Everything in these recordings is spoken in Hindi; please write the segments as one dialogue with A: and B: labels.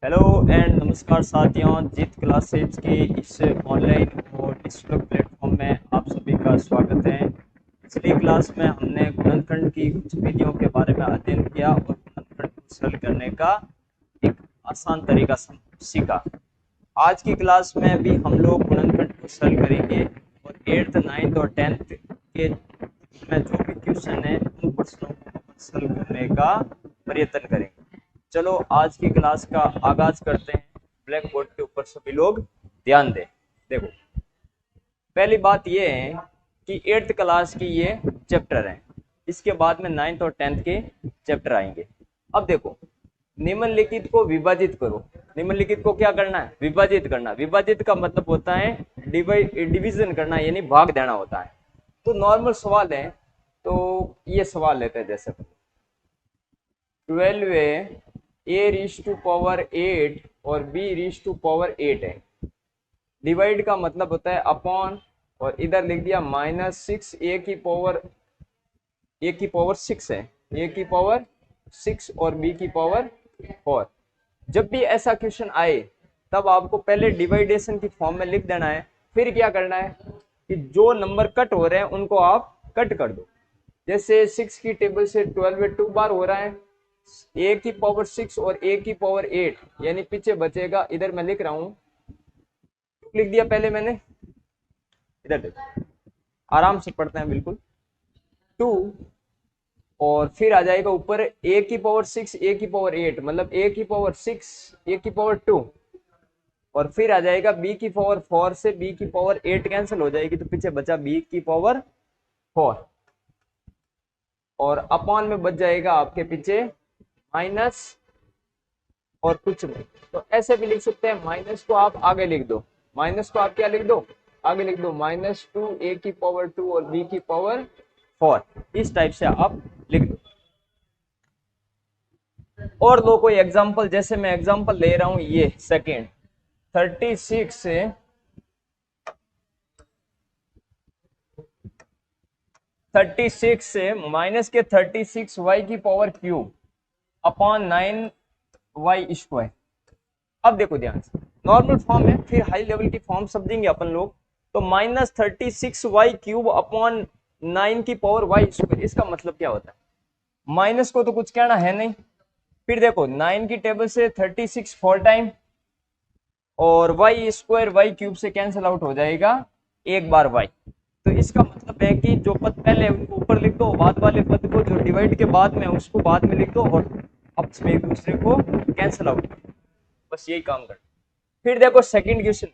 A: हेलो एंड नमस्कार साथियों, जीत क्लासेज की इस ऑनलाइन और डिजिटल प्लेटफॉर्म में आप सभी का स्वागत है। पिछली क्लास में हमने गुणनखंड की कुछ विधियों के बारे में अध्ययन किया और गुणनखंड को सरल करने का एक आसान तरीका सीखा। आज की क्लास में भी हम लोग गुणनखंड को सरल करेंगे और 8th 9th और 10th के में जो भी क्वेश्चन है उन प्रश्नों को सरल करने का प्रयत्न करेंगे। चलो आज की क्लास का आगाज करते हैं। ब्लैक बोर्ड के ऊपर सभी लोग ध्यान दें। देखो, पहली बात ये है कि 8th क्लास की ये चैप्टर है, इसके बाद में 9th और 10th के चैप्टर आएंगे। अब देखो, निम्नलिखित को विभाजित करो। निम्नलिखित को क्या करना है? विभाजित करना। विभाजित का मतलब होता है डिवीजन करना, यानी भाग देना होता है। तो नॉर्मल सवाल है, तो ये सवाल लेते हैं। जैसे 12 ए रीज टू पावर 8 और बी रीज टू पावर 8 है। डिवाइड का मतलब होता है अपॉन, और इधर लिख दिया -6 ए की पावर 6 है, ए की पावर 6 और बी की पावर 4। जब भी ऐसा क्वेश्चन आए तब आपको पहले डिवाइडेशन की फॉर्म में लिख देना है। फिर क्या करना है कि जो नंबर कट हो रहे हैं उनको आप कट कर दो। जैसे 6 की टेबल से 12 2 बार हो रहा है, ए की पावर 6 और ए की पावर 8, यानी पीछे बचेगा, इधर मैं लिख रहा हूं, लिख दिया पहले मैंने, इधर देखो, आराम से पढ़ते हैं बिल्कुल। 2 और फिर आ जाएगा ऊपर ए की पावर 6 ए की पावर 8, मतलब ए की पावर 6 ए की पावर 2, और फिर आ जाएगा बी की पावर 4 से बी की पावर 8 कैंसिल हो जाएगी, तो पीछे बचा बी की पावर 4, और अपॉन में बच जाएगा आपके पीछे माइनस और कुछ नहीं। तो ऐसे भी लिख सकते हैं, माइनस को आप आगे लिख दो, माइनस को आप क्या लिख दो, आगे लिख दो, -2 ए की पावर 2 और बी की पावर 4, इस टाइप से आप लिख दो। और लो कोई एग्जांपल, जैसे मैं एग्जांपल ले रहा हूं ये सेकेंड 36 से 36 से माइनस के 36 वाई की power cube upon 9 y square. अब देखो ध्यान से, नॉर्मल फॉर्म है, फिर हाई लेवल की फॉर्म समझेंगे अपन लोग। तो -36y³ अपॉन 9 की पावर वाई स्क्वायर, इसका मतलब क्या होता है? माइनस को तो कुछ कहना है नहीं। फिर देखो 9 की टेबल से 36 4 टाइम, और वाई स्क्वायर वाई³ से कैंसिल आउट हो जाएगा एक बार वाई। तो इसका मतलब है कि जो पद पहले उनको ऊपर लिख दो, बाद वाले पद को जो डिवाइड के बाद में उसको बाद में लिख दो, और आपस में एक दूसरे को कैंसिल आउट, बस यही काम कर। फिर देखो सेकंड क्वेश्चन,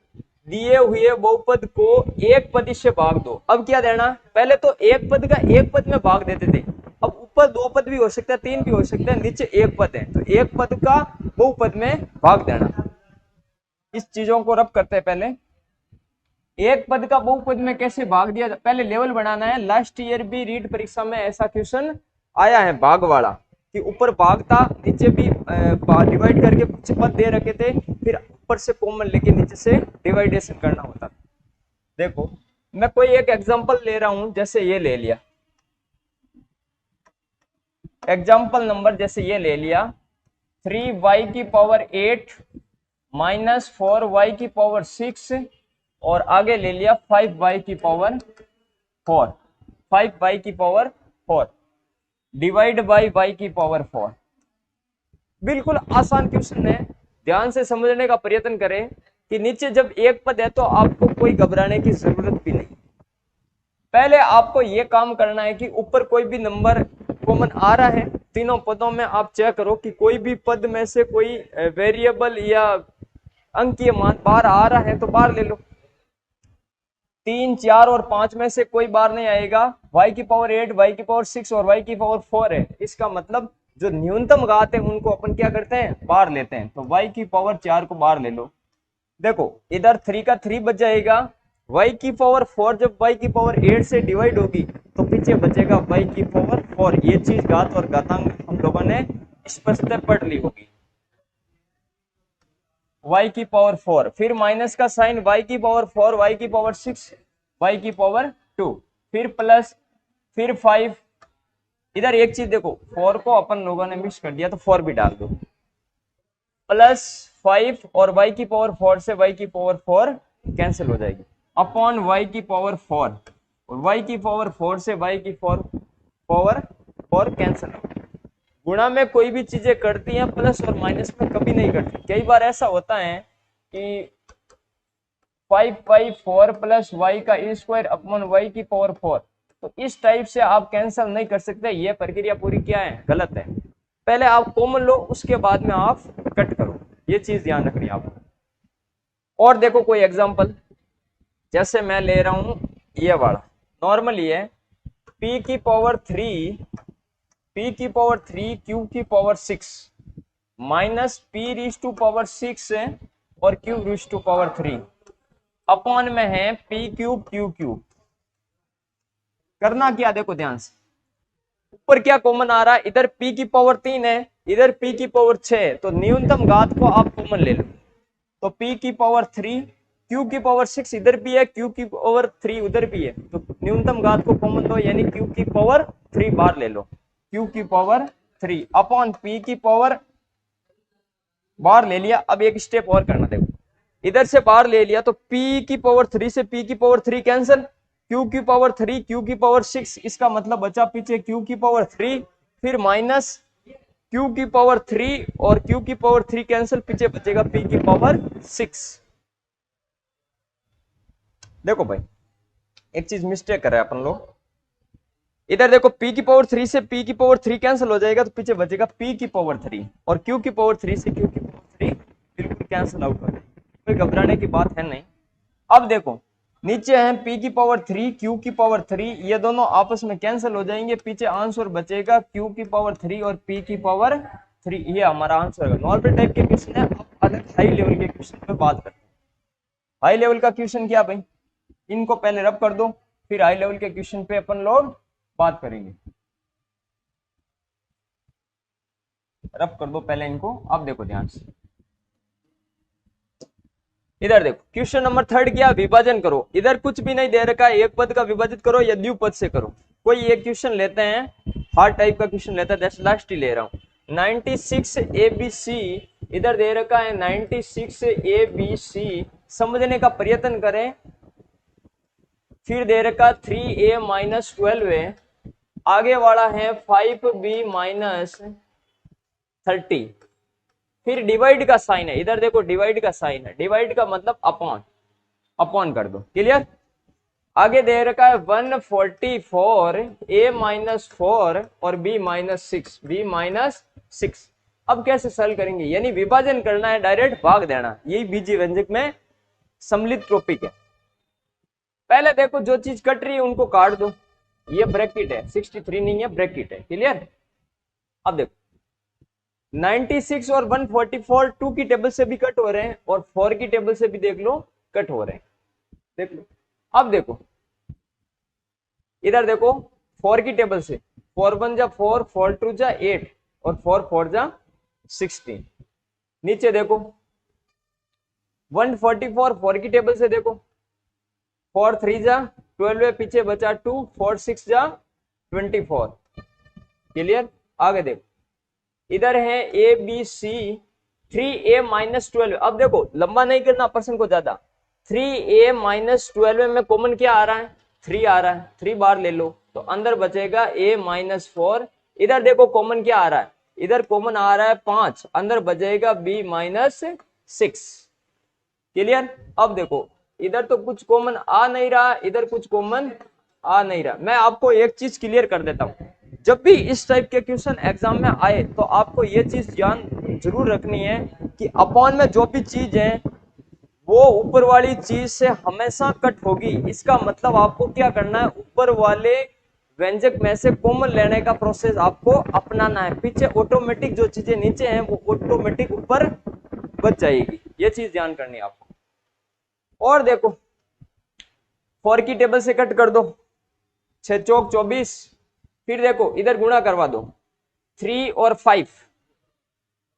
A: दिए हुए बहुपद को एक पद से भाग दो। अब क्या देना? पहले तो एक पद का एक पद में भाग देते थे, अब ऊपर दो पद भी हो सकता है, तीन भी हो सकता है, नीचे एक पद है, तो एक पद का बहुपद में भाग देना। इस चीजों को रब करते हैं। पहले एक पद का बहुपद में कैसे भाग दिया, पहले लेवल बनाना है। लास्ट ईयर भी रीट परीक्षा में ऐसा क्वेश्चन आया है, भाग वाला, कि ऊपर भाग था, नीचे भी डिवाइड करके कुछ पद दे रखे थे, फिर ऊपर से कॉमन लेके नीचे से डिवाइडेशन करना होता था। देखो मैं कोई एक एग्जांपल ले रहा हूं, जैसे ये ले लिया एग्जांपल नंबर, जैसे ये ले लिया 3y की पावर 8 -4y की पावर 6, और आगे ले लिया 5y की पावर 4, 5y की पावर 4 डिवाइड बाई y की पावर 4। बिल्कुल आसान क्वेश्चन है, ध्यान से समझने का प्रयत्न करें कि नीचे जब एक पद है तो आपको कोई घबराने की जरूरत भी नहीं। पहले आपको यह काम करना है कि ऊपर कोई भी नंबर कॉमन आ रहा है, तीनों पदों में आप चेक करो कि कोई भी पद में से कोई वेरिएबल या अंकीय मान बाहर आ रहा है तो बाहर ले लो। 3 4 और 5 में से कोई बार नहीं आएगा, y की पावर 8 y की पावर 6 और y की पावर 4 है, इसका मतलब जो न्यूनतम घात है उनको अपन क्या करते हैं, बाहर लेते हैं। तो y की पावर 4 को बाहर ले लो। देखो इधर 3 का 3 बच जाएगा, y की पावर 4 जब y की पावर 8 से डिवाइड होगी तो पीछे बचेगा y की पावर 4। ये चीज घात और घातांक हम लोगों ने स्पष्ट पढ़ ली होगी। y की पावर 4, फिर माइनस का साइन, y की पावर 4 y की पावर 6 y की पावर 2, फिर प्लस, फिर 5। इधर एक चीज देखो, 4 को अपन लोगों ने मिक्स कर दिया तो 4 भी डाल दो, प्लस 5 और y की पावर 4 से y की पावर 4 कैंसिल हो जाएगी अपॉन y की पावर 4 और y की पावर 4 से y की पावर 4 कैंसिल हो। गुणा में कोई भी चीजें करती हैं प्लस और माइनस में कभी नहीं करती। कई बार ऐसा होता है कि 5/4 प्लस वाई का स्क्वायर अपॉन वाई की पावर 4, तो इस टाइप से आप कैंसिल नहीं कर सकते। ये प्रक्रिया पूरी क्या है, गलत है। पहले आप कॉमन लो, उसके बाद में आप कट करो, ये चीज ध्यान रखनी है आपको। और देखो कोई एग्जांपल, जैसे मैं ले रहा हूं ये वाला, नॉर्मल ये p की पावर 3 q की power 6 minus p raised to power 6 और q raised to power 3 upon में है p क्यूब q क्यूब। करना क्या, देखो ध्यान से, ऊपर क्या कॉमन आ रहा है, इधर p की पावर 3 है, इधर p की पावर 6 है, तो न्यूनतम घात को आप कॉमन ले लो। तो p की पावर 3 q की पावर 6 इधर भी है, q की पावर 3 उधर भी है, तो न्यूनतम घात को कॉमन लो, यानी q की पावर 3 बार ले लो, q की पावर 3 अपॉन p की पावर बार ले लिया। अब एक स्टेप और करना, देखो इधर से बार ले लिया तो p की पावर 3 से p की पावर 3 कैंसिल, q की पावर 3 q की पावर 6, इसका मतलब बचा पीछे q की पावर 3, फिर माइनस q की पावर 3 और q की पावर 3 कैंसिल, पीछे बचेगा p की पावर 6। देखो भाई एक चीज मिस्टेक कर रहे हैं अपन लोग, इधर देखो p की पावर 3 से p की पावर 3 कैंसिल हो जाएगा, तो पीछे बचेगा p की पावर 3 और q की पावर 3 से q की पावर 3 बिल्कुल कैंसिल आउट हो जाएगा, कोई घबराने की बात है नहीं। अब देखो नीचे है p की पावर 3 q की पावर 3, ये दोनों आपस में कैंसिल हो जाएंगे, पीछे आंसर बचेगा q की पावर 3 और p की पावर 3, ये हमारा आंसर है। नॉर्मल टाइप के क्वेश्चन है। अब अलग हाई लेवल के क्वेश्चन पे बात करते हैं। हाई लेवल का क्वेश्चन क्या भाई, इनको पहले रब कर दो, फिर हाई लेवल के क्वेश्चन पे अपन लोग बात करेंगे। रब कर दो पहले इनको। अब देखो ध्यान से, इधर देखो क्वेश्चन नंबर 3 क्या, विभाजन करो। इधर कुछ भी नहीं दे रखा है, एक पद का विभाजित करो या द्विपद से करो। कोई एक क्वेश्चन लेते हैं, हार्ड टाइप का क्वेश्चन लेता है, दैट्स लास्ट ही ले रहा हूं। 96 ABC इधर दे रखा है, 96 ABC समझने का प्रयत्न करें। फिर दे रखा 3A माइनस 12 है, आगे वाला है 5B माइनस 30, फिर डिवाइड का साइन है, इधर देखो डिवाइड का साइन है, डिवाइड का मतलब अपॉन, अपॉन कर दो, क्लियर। आगे दे रखा है 144 A माइनस 4 और B माइनस 6, B माइनस 6। अब कैसे सॉल्व करेंगे, यानी विभाजन करना है, डायरेक्ट भाग देना, यही बीजी व्यंजक में सम्मिलित टॉपिक है। पहले देखो जो चीज कट रही है उनको काट दो, ये ब्रैकेट है, 63 नहीं है, ब्रैकेट है, क्लियर। अब देखो 96 और 144 2 की टेबल से भी कट हो रहे हैं और 4 की टेबल से भी देख लो कट हो रहे हैं, देख लो। अब देखो इधर देखो 4 की टेबल से 4 1 जा 4, 4 2 जा 8 और 4 4 जा 16। नीचे देखो 144 4 की टेबल से देखो 4 3 जा 12 है, पीछे बचा 2, 4 6 जा 24, क्लियर। आगे देखो इधर है A B C 3A minus 12। अब देखो लंबा नहीं करना पर्सन को ज्यादा, 3A माइनस 12 में कॉमन क्या आ रहा है, 3 आ रहा है, 3 बार ले लो, तो अंदर बचेगा A माइनस 4। इधर देखो कॉमन क्या आ रहा है, इधर कॉमन आ रहा है 5, अंदर बचेगा B माइनस 6, क्लियर। अब देखो इधर तो कुछ कॉमन आ नहीं रहा, इधर कुछ कॉमन आ नहीं रहा। मैं आपको एक चीज क्लियर कर देता हूं, जब भी इस टाइप के क्वेश्चन एग्जाम में आए तो आपको ये चीज ध्यान जरूर रखनी है कि अपॉन में जो भी चीज है वो ऊपर वाली चीज से हमेशा कट होगी। इसका मतलब आपको क्या करना है, ऊपर वाले व्यंजक में से कॉमन लेने का प्रोसेस आपको अपनाना है, पीछे ऑटोमेटिक जो चीजें नीचे हैं वो ऑटोमेटिक ऊपर बच जाएगी, ये चीज ध्यान करनी है आपको। और देखो 4 की टेबल से कट कर दो, 6 चौक 24, फिर देखो इधर गुणा करवा दो, 3 और 5,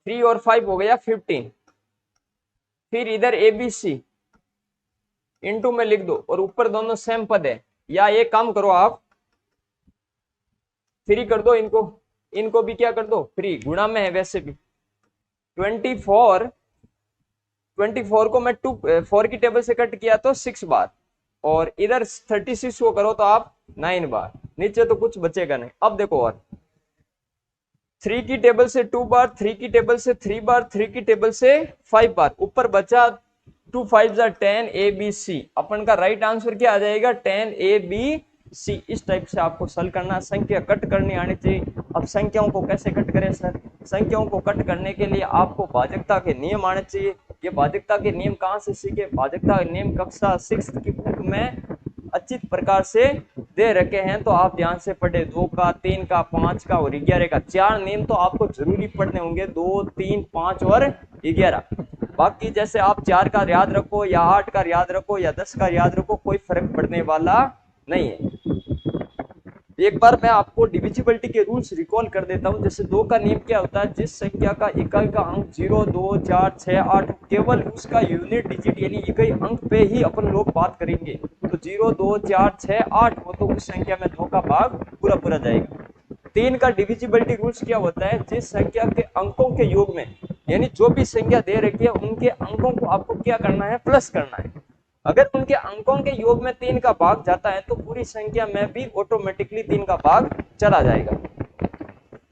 A: 3 और 5 हो गया 15, फिर इधर ABC इनटू में लिख दो और ऊपर दोनों सेम पद है, या ये काम करो आप फ्री कर दो इनको, इनको भी क्या कर दो फ्री, गुणा में है वैसे भी 24 24 को मैं 4 की टेबल से कट किया तो 6 बार, और इधर 36 को करो तो आप 9 बार, नीचे तो कुछ बचेगा नहीं। अब देखो, और 3 की टेबल से 2 बार, 3 की टेबल से 3 बार, 3 की टेबल से 5 बार, ऊपर बचा 2 5 10 ABC। अपन का राइट आंसर क्या आ जाएगा, 10 ABC। इस टाइप से आपको सॉल्व करना, संख्या कट करनी आनी चाहिए। अब संख्याओं को कैसे कट करें सर? संख्याओं को कट करने के लिए आपको भाजकता के नियम आने चाहिए। ये भाजकता के नियम कहाँ से सीखे? भाजकता के नियम कक्षा 6 की बुक में अच्छी प्रकार से दे रखे हैं, तो आप ध्यान से पढ़े। 2 का, 3 का, 5 का और 11 का, 4 नियम तो आपको जरूरी पढ़ने होंगे, 2, 3, 5 और 11। बाकी जैसे आप 4 का याद रखो या 8 का याद रखो या 10 का याद रखो, कोई फर्क पड़ने वाला नहीं है। एक बार मैं आपको डिविजिबिलिटी के रूल्स रिकॉल कर देता हूं। जैसे 2 का नियम क्या होता है, जिस संख्या का इकाई का अंक 0, 2, 4, 6, 8, केवल उसका यूनिट डिजिट यानी इकाई अंक पे ही अपन लोग बात करेंगे। तो 0, 2, 4, 6, 8 हो तो उस संख्या में 2 का भाग पूरा पूरा जाएगा। 3 का डिविजिबिलिटी रूल्स क्या होता है, जिस संख्या के अंकों के योग में, यानी जो भी संख्या दे रखी है उनके अंकों को आपको क्या करना है, प्लस करना है। अगर उनके अंकों के योग में 3 का भाग जाता है तो पूरी संख्या में भी ऑटोमेटिकली 3 का भाग चला जाएगा।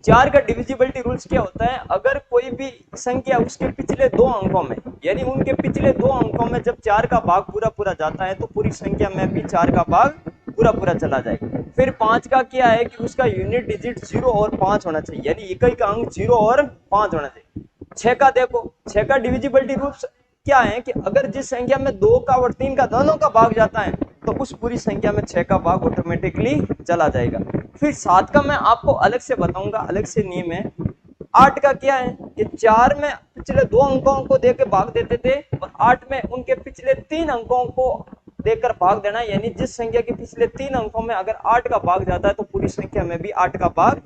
A: 4 का डिविजिबिलिटी रूल्स क्या होता है, अगर कोई भी संख्या उसके पिछले 2 अंकों में, यानी उनके पिछले 2 अंकों में जब 4 का भाग पूरा पूरा जाता है तो पूरी संख्या में भी 4 का भाग पूरा पूरा चला जाएगा। फिर 5 का क्या है कि उसका यूनिट डिजिट 0 और 5 होना चाहिए, यानी इकाई का अंक 0 और 5 होना चाहिए। 6 का देखो, 6 का डिविजिबिलिटी रूल्स क्या है कि अगर जिस संख्या में 2 का और 3 का दोनों का भाग जाता है तो उस पूरी संख्या में 6 का भाग ऑटोमेटिकली चला जाएगा। फिर 7 का मैं आपको अलग से बताऊंगा, अलग से नियम है। 8 का क्या है कि 4 में पिछले 2 अंकों को देकर भाग देते थे और 8 में उनके पिछले 3 अंकों को देकर भाग देना, यानी जिस संख्या के पिछले 3 अंकों में अगर 8 का भाग जाता है तो पूरी संख्या में भी 8 का भाग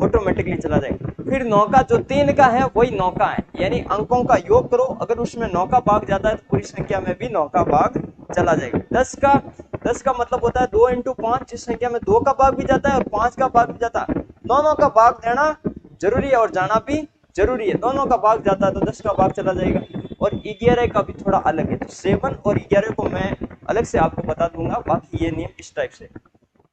A: ऑटोमेटिकली चला जाएगा। फिर 9 का, जो 3 का है वही 9 का है, यानी अंकों का योग करो, अगर उसमें 9 का भाग जाता है तो पूरी संख्या में भी 9 का भाग चला जाएगा। 10 का मतलब होता है 2 × 5, जिस संख्या में 2 का भाग भी जाता है और 5 का भाग भी जाता है। दोनों का भाग देना जरूरी है और जाना भी जरूरी है। दोनों का भाग जाता है तो 10 का भाग चला जाएगा। और 11 का भी थोड़ा अलग है, तो 7 और 11 को मैं अलग से आपको बता दूंगा। बाकी ये नियम इस टाइप से।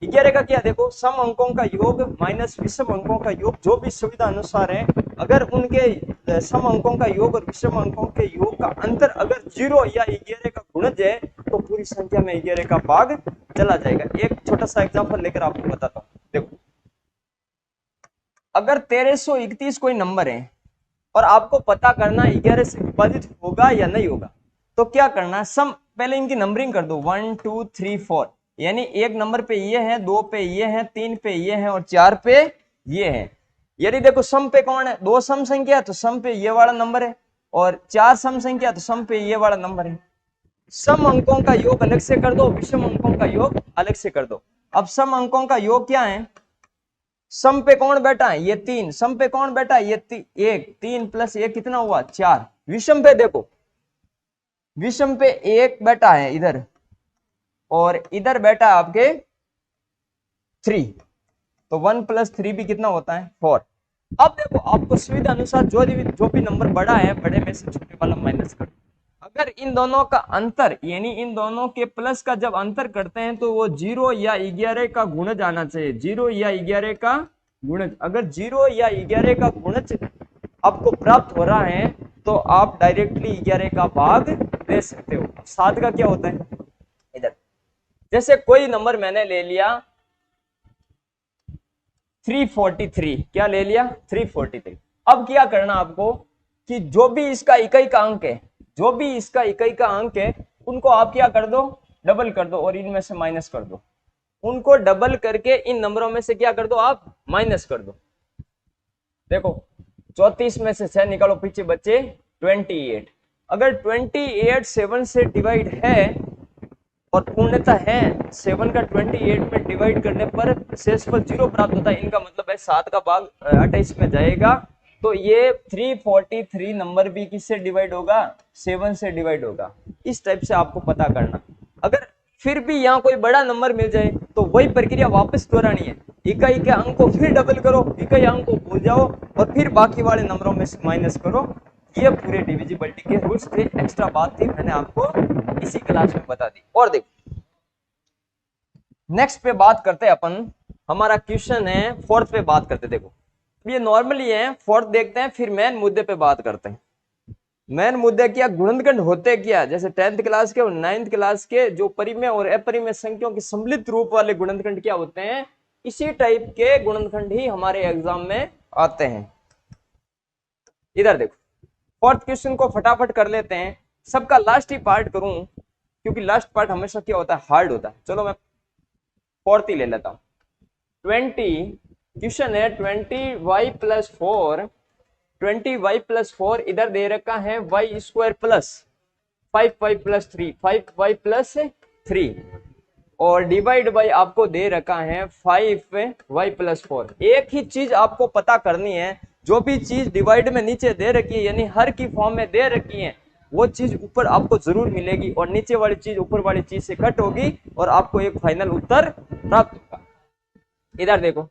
A: 11 का क्या, देखो, सम अंकों का योग माइनस विषम अंकों का योग, जो भी सुविधा अनुसार है, अगर उनके सम अंकों का योग और विषम अंकों के योग का अंतर अगर 0 या 11 का गुणज है तो पूरी संख्या में 11 का भाग चला जाएगा। एक छोटा सा एग्जांपल लेकर आपको बताता हूँ। देखो, अगर 1331 कोई नंबर है और आपको पता करना 11 से विभाजित होगा या नहीं होगा, तो क्या करना है, सम पहले इनकी नंबरिंग कर दो, 1 2 3 4, यानी एक नंबर पे ये है, 2 पे ये है, 3 पे ये है और 4 पे ये है। यदि देखो सम पे कौन है, 2 सम संख्या तो सम पे ये वाला नंबर है और 4 सम संख्या तो सम पे ये वाला नंबर है। सम अंकों का योग अलग से कर दो, विषम अंकों का योग अलग से कर दो। अब सम अंकों का योग क्या है, सम पे कौन बैठा है, ये 3, सम पे कौन बैठा है, ये 1, 3 प्लस 1 कितना हुआ, 4। विषम पे देखो, विषम पे 1 बैठा है इधर और इधर बैठा है आपके 3, तो 1 + 3 भी कितना होता है, 4। अब देखो, आपको सुविधा अनुसार जो भी नंबर बड़ा है, बड़े में से छोटे वाला माइनस कर। अगर इन दोनों का अंतर, यानी इन दोनों के प्लस का जब अंतर करते हैं तो वो 0 या 11 का गुणज आना चाहिए, 0 या 11 का गुणज। अगर 0 या 11 का गुणज आपको प्राप्त हो रहा है तो आप डायरेक्टली 11 का भाग दे सकते हो। 7 का क्या होता है, इधर जैसे कोई नंबर मैंने ले लिया 343, क्या ले लिया, 343। अब क्या करना आपको कि जो भी इसका इकाई का अंक है, जो भी इसका इकाई का अंक है, उनको आप क्या कर दो, डबल कर दो और इनमें से माइनस कर दो। उनको डबल करके इन नंबरों में से क्या कर दो, आप माइनस कर दो। देखो, 34 में से 6 निकालो, पीछे बच्चे 28। अगर 28 7 से डिवाइड है और पूर्णता है, 7 का 28 में डिवाइड करने पर शेषफल 0 प्राप्त होता है, इनका मतलब है 7 का भाग 28 में जाएगा। तो ये 343 नंबर भी किससे डिवाइड होगा, 7 से डिवाइड होगा। इस टाइप से आपको पता करना। अगर फिर भी यहाँ कोई बड़ा नंबर मिल जाए तो वही प्रक्रिया वापस दोहरानी है, इकाई के अंक को फिर डबल करो, इकाई अंक को भूल जाओ और फिर बाकी वाले नंबरों में से माइनस करो, ये पूरे डिविजिबिलिटी के रूल्स थे, एक्स्ट्रा बात थी, मैंने आपको इसी क्लास में बता दी। और देखो नेक्स्ट पे बात करते हैं अपन, हमारा क्वेश्चन है फोर्थ पे बात करते हैं। देखो ये नॉर्मली है, फोर्थ देखते हैं फिर मेन मुद्दे पे बात करते हैं। मेन मुद्दा क्या, गुणनखंड होते क्या, जैसे 10th क्लास के और 9th क्लास के जो परिमेय और अपरिमेय संख्याओं के सम्मिलित रूप वाले गुणनखंड क्या होते हैं, इसी टाइप के गुणनखंड ही हमारे एग्जाम में आते हैं। इधर देखो फोर्थ क्वेश्चन को फटाफट कर लेते हैं, सबका लास्ट ही पार्ट करूं क्योंकि लास्ट पार्ट हमेशा क्या होता है, हार्ड होता है। चलो मैं फोर्थ ही ले लेता हूं। 20 क्वेश्चन है 20y+4, 20y+4 इधर दे रखा है y² प्लस 5y+3, 5y+3 और डिवाइड बाई आपको दे रखा है 5y+4। एक ही चीज आपको पता करनी है, जो भी चीज डिवाइड में नीचे दे रखी है यानी हर की फॉर्म में दे रखी है वो चीज ऊपर आपको जरूर मिलेगी और नीचे वाली चीज ऊपर वाली चीज से कट होगी और आपको एक फाइनल उत्तर प्राप्त होगा। इधर देखो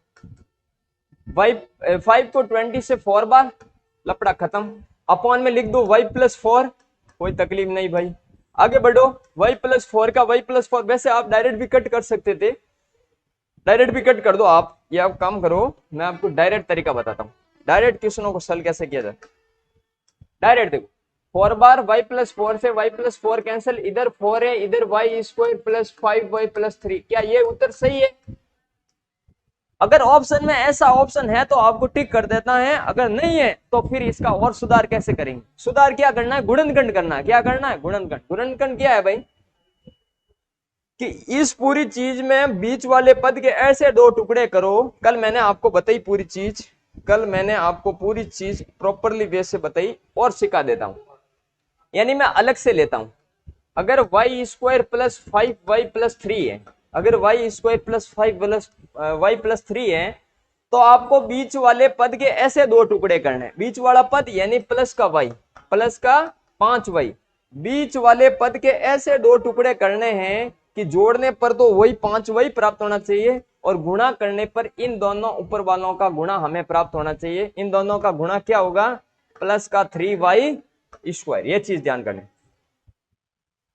A: 5 को 20 से 4 बार, लपड़ा खत्म, अपॉन में लिख दो y+4, कोई तकलीफ नहीं भाई। आगे बढ़ो, y+4 का y+4, वैसे आप डायरेक्ट भी कट कर सकते थे, डायरेक्ट भी कट कर दो आप, ये आप काम करो, मैं आपको डायरेक्ट तरीका बताता हूँ, डायरेक्ट क्वेश्चनों को सॉल्व कैसे किया जाए। डायरेक्ट देखो 4 बार y+4 से y+4 कैंसिल, इधर 4 है, इधर y² प्लस 5y+3, क्या ये उत्तर सही है? अगर ऑप्शन में ऐसा ऑप्शन है तो आपको टिक कर देता है, अगर नहीं है तो फिर इसका और सुधार कैसे करेंगे। सुधार क्या करना है, गुणनखंड करना है। क्या करना है, गुणनखंड। गुणनखंड क्या है भाई, कि इस पूरी चीज में बीच वाले पद के ऐसे दो टुकड़े करो। कल मैंने आपको बताई पूरी चीज, कल मैंने आपको पूरी चीज प्रॉपरली वे से बताई और सिखा देता हूं, यानी मैं अलग से लेता हूं। अगर y² प्लस 5y+3 है, अगर y² प्लस 5y+3 है तो आपको बीच वाले पद के ऐसे दो टुकड़े करने, बीच वाला पद यानी प्लस का y, प्लस का 5y, बीच वाले पद के ऐसे दो टुकड़े करने हैं कि जोड़ने पर तो वही 5y प्राप्त होना चाहिए और गुणा करने पर इन दोनों ऊपर वालों का गुणा हमें प्राप्त होना चाहिए। इन दोनों का गुणा क्या होगा, प्लस का 3y²। ये चीज ध्यान करने,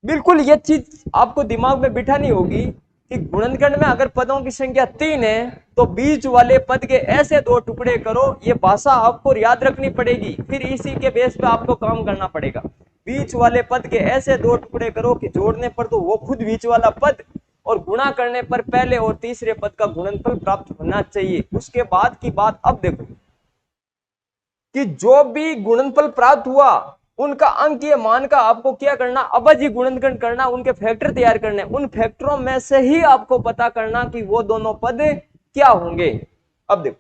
A: बिल्कुल ये चीज आपको दिमाग में बिठानी होगी कि गुणनखंड में अगर पदों की संख्या 3 है तो बीच वाले पद के ऐसे दो टुकड़े करो। ये भाषा आपको याद रखनी पड़ेगी, फिर इसी के बेस पे आपको काम करना पड़ेगा। बीच वाले पद के ऐसे दो टुकड़े करो कि जोड़ने पर तो वो खुद बीच वाला पद और गुणा करने पर पहले और तीसरे पद का गुणनफल प्राप्त होना चाहिए। उसके बाद की बात अब देखो कि जो भी गुणनफल प्राप्त हुआ उनका अंकीय मान का आपको क्या करना, अभाज्य गुणनखंड करना, उनके फैक्टर तैयार करने, उन फैक्टरों में से ही आपको पता करना कि वो दोनों पद क्या होंगे। अब देखो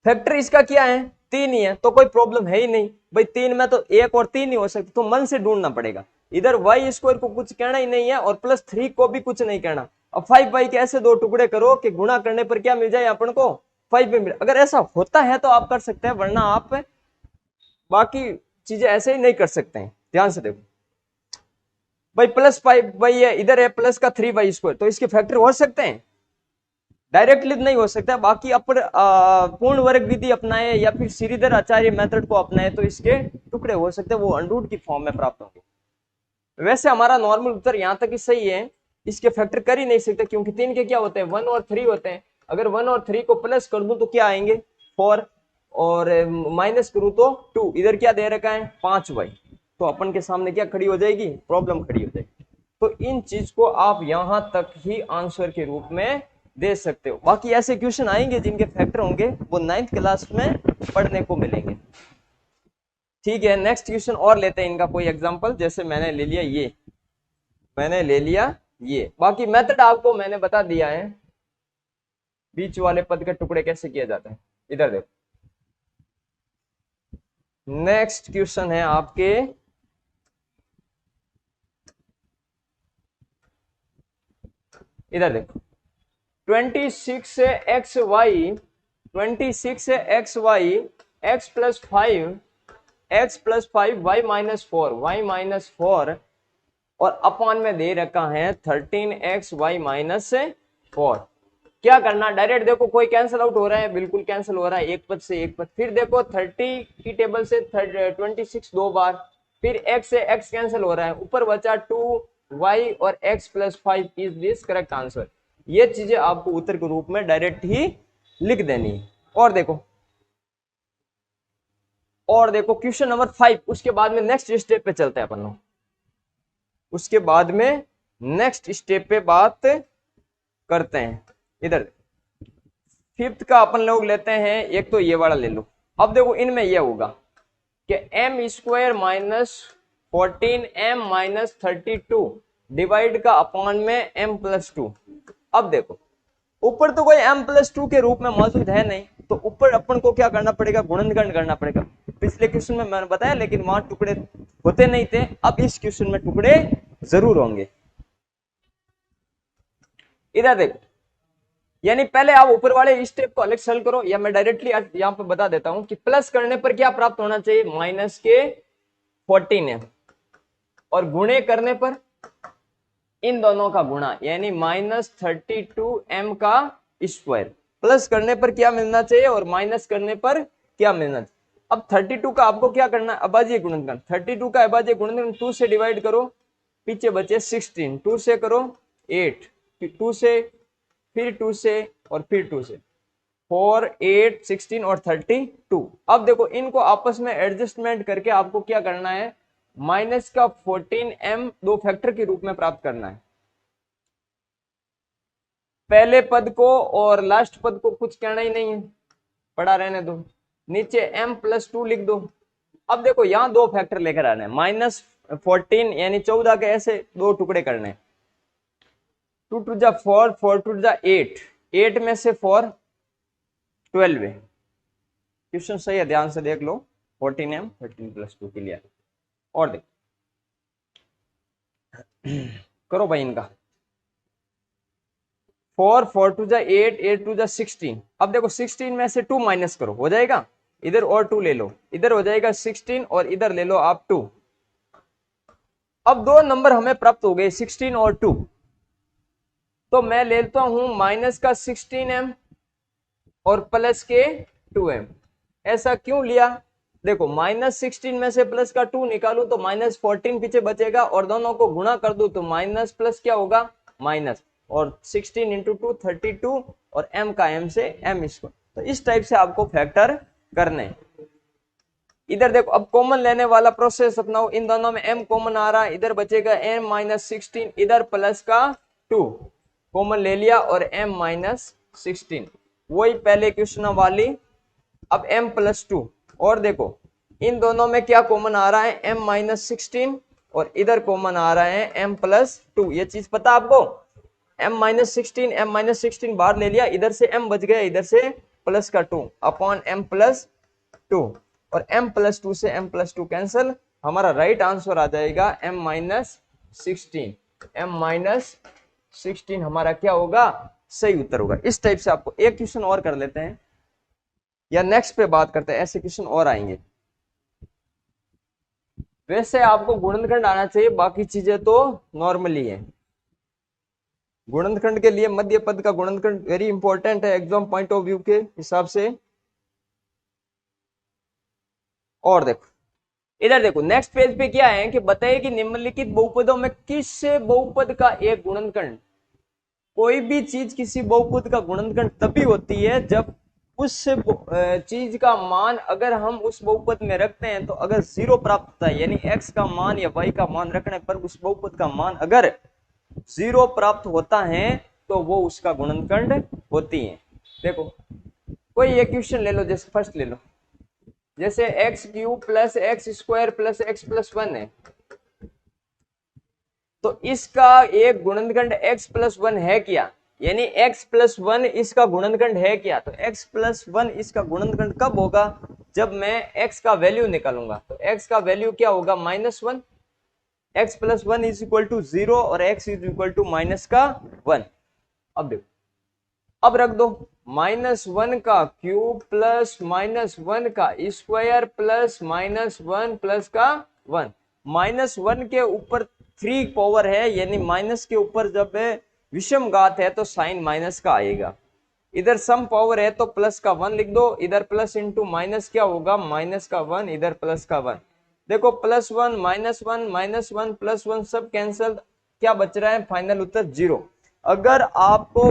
A: फैक्टर इसका क्या है, 3 ही है, तो कोई प्रॉब्लम है ही नहीं भाई, 3 में तो 1 और 3 ही हो सकते, तो मन से ढूंढना पड़ेगा। इधर y² को कुछ कहना ही नहीं है और +3 को भी कुछ नहीं कहना। अब 5y के ऐसे दो टुकड़े करो कि गुणा करने पर क्या मिल जाए अपन को, 5 मिल। अगर ऐसा होता है तो आप कर सकते हैं, वरना आप बाकी चीजें ऐसे ही नहीं कर सकते हैं। ध्यान से देखो भाई +5y है, इधर है प्लस का 3y², तो इसके फैक्टर हो सकते हैं, डायरेक्टली नहीं हो सकता। बाकी अपन पूर्ण वर्ग विधि अपनाए या फिर श्रीधर आचार्य मेथड को अपनाए तो इसके टुकड़े हो सकते हैं, वो अंडरूट की फॉर्म में प्राप्त होंगे। वैसे हमारा नॉर्मल उत्तर यहाँ तक ही सही है, इसके फैक्टर कर ही नहीं सकते क्योंकि 3 के क्या होते हैं, 1 और 3 होते हैं। अगर 1 और 3 को प्लस कर दूं तो क्या आएंगे, 4, और माइनस करूं तो 2। इधर क्या दे रखा है, 5y, तो अपन के सामने क्या खड़ी हो जाएगी, प्रॉब्लम खड़ी हो जाएगी। तो इन चीज को आप यहां तक ही आंसर के रूप में दे सकते हो। बाकी ऐसे क्वेश्चन आएंगे जिनके फैक्टर होंगे वो 9th क्लास में पढ़ने को मिलेंगे। ठीक है, नेक्स्ट क्वेश्चन और लेते हैं इनका कोई एग्जांपल। जैसे मैंने ले लिया ये, मैंने ले लिया ये, बाकी मेथड आपको मैंने बता दिया है, बीच वाले पद के टुकड़े कैसे किया जाता है। इधर देखो नेक्स्ट क्वेश्चन है आपके, इधर देखो 26xy, 26xy x+5 y-4 और अपॉन में दे रखा है 13xy-4। क्या करना, डायरेक्ट देखो कोई कैंसिल आउट हो रहा है, बिल्कुल कैंसिल हो रहा है एक पद से एक पद। फिर देखो 30 की टेबल से 26 दो बार, फिर x से x कैंसिल हो रहा है, ऊपर बचा 2y और x plus 5 is this correct answer. ये चीजें आपको उत्तर के रूप में डायरेक्ट ही लिख देनी है। और देखो क्वेश्चन नंबर 5, उसके बाद में नेक्स्ट स्टेप पे चलते हैं अपन लोग, उसके बाद में नेक्स्ट स्टेप पे बात करते हैं। इधर फिफ्थ का अपन लोग लेते हैं, एक तो ये वाला ले लो। अब देखो इनमें यह होगा कि m square minus 14m-32 divide का अपॉन में m+2। अब देखो ऊपर तो कोई m+2 के रूप में मौजूद है नहीं, तो ऊपर अपन को क्या करना पड़ेगा, गुणनखंड करना पड़ेगा। पिछले क्वेश्चन में मैंने बताया, लेकिन वहां टुकड़े होते नहीं थे, अब इस क्वेश्चन में टुकड़े जरूर होंगे। इधर देखो, यानी पहले आप ऊपर वाले स्टेप को अलग सॉल्व करो, या मैं डायरेक्टली यहां पे बता देता हूं कि प्लस करने पर क्या प्राप्त होना चाहिए, -14m, और गुणे करने पर इन दोनों का गुणा, यानी -32m का स्क्वायर। प्लस करने पर क्या मिलना चाहिए और माइनस करने पर क्या मिलना चाहिए। अब 32 का आपको क्या करना है, अभाज्य गुणनखंड। 32 का अभाज्य गुणनखंड 2 से डिवाइड करो, पीछे बचे 16, 2 से करो 8, फिर 2 से, फिर 2 से, और फिर 2 से, 4, 8, 16 और 32। अब देखो इनको आपस में एडजस्टमेंट करके आपको क्या करना है, माइनस का 14m दो फैक्टर के रूप में प्राप्त करना है। पहले पद को और लास्ट पद को कुछ कहना ही नहीं है, पड़ा रहने दो, नीचे m+2 लिख दो। अब देखो यहां दो फैक्टर लेकर आने हैं, -14 यानी 14 के ऐसे दो टुकड़े करने, 2 टू जा 4, 4 टू जा 8, 8 में से 4 12 है। क्वेश्चन सही है, ध्यान से देख लो, 14m 13+2 के लिए। और देखो करो भाई इनका, 4, 4 टू जा 8, 8 टू जा 16। अब देखो 16 में से 2 माइनस करो, हो जाएगा, इधर और 2 ले लो, इधर हो जाएगा 16 और इधर ले लो आप 2। अब दो नंबर हमें प्राप्त हो गए 16 और 2, तो मैं लेता हूं माइनस का 16m और प्लस के 2m। ऐसा क्यों लिया, देखो -16 में से प्लस का 2 निकालू तो -14 पीछे बचेगा, और दोनों को गुणा कर दू तो माइनस प्लस क्या होगा, माइनस, और 16 इंटू 2 32, और m का m से m स्क्वायर। तो इस टाइप से आपको फैक्टर करने। इधर देखो अब कॉमन लेने वाला प्रोसेस अपनाओ, इन दोनों में m कॉमन आ रहा है, इधर बचेगा m-16, इधर प्लस का 2 कॉमन ले लिया और m-16, वही पहले क्वेश्चन वाली। अब m+2, और देखो इन दोनों में क्या कॉमन आ रहा है, m-16, और इधर कॉमन आ रहा है m+2। ये चीज पता आपको, m-16 बाहर ले लिया, इधर से m बच गया, इधर से प्लस का 2 अपॉन m+2, और m+2 से m+2 कैंसिल, हमारा राइट आंसर आ जाएगा m-16। m-16 हमारा क्या होगा, सही उत्तर होगा। इस टाइप से आपको एक क्वेश्चन और कर लेते हैं, या नेक्स्ट पे बात करते हैं, ऐसे क्वेश्चन और आएंगे। वैसे आपको गुणनखंड आना चाहिए, बाकी चीजें तो नॉर्मली है। गुणनखंड के लिए मध्य पद का गुणनखंड वेरी इंपॉर्टेंट है एग्जाम पॉइंट ऑफ व्यू के हिसाब से। और देखो इधर देखो नेक्स्ट पेज पे क्या है कि बताइए कि निम्नलिखित बहुपदों में किस बहुपद का एक गुणनखंड, कोई भी चीज किसी बहुपद का गुणनखंड तभी होती है जब उस चीज का मान अगर हम उस बहुपद में रखते हैं तो अगर 0 प्राप्त होता है, यानी x का मान या y का मान रखने पर उस बहुपद का मान अगर 0 प्राप्त होता है तो वो उसका गुणनखंड होती है। देखो कोई एक क्वेश्चन ले लो, जैसे फर्स्ट ले लो, जैसे x³ plus x² plus x+1 है, तो इसका एक गुणनखंड x+1 है क्या, यानी x+1 इसका गुणनखंड है क्या। तो x+1 इसका गुणनखंड कब होगा, जब मैं x का वैल्यू निकालूंगा, तो x का वैल्यू क्या होगा, -1, x+1 इज इक्वल टू 0 और x इज इक्वल टू -1। अब देखो, अब रख दो -1 का क्यूब प्लस -1 का स्क्वायर प्लस -1 प्लस का 1, -1 के ऊपर 3 पावर है, यानी माइनस के ऊपर जब विषम घात है तो साइन माइनस का आएगा। इधर सम पावर है तो प्लस का 1 लिख दो, इधर प्लस इंटू माइनस क्या होगा, माइनस का 1, इधर प्लस का 1। देखो प्लस 1 माइनस 1 माइनस 1 प्लस 1 सब कैंसल, क्या बच रहा है, फाइनल उत्तर 0। अगर आपको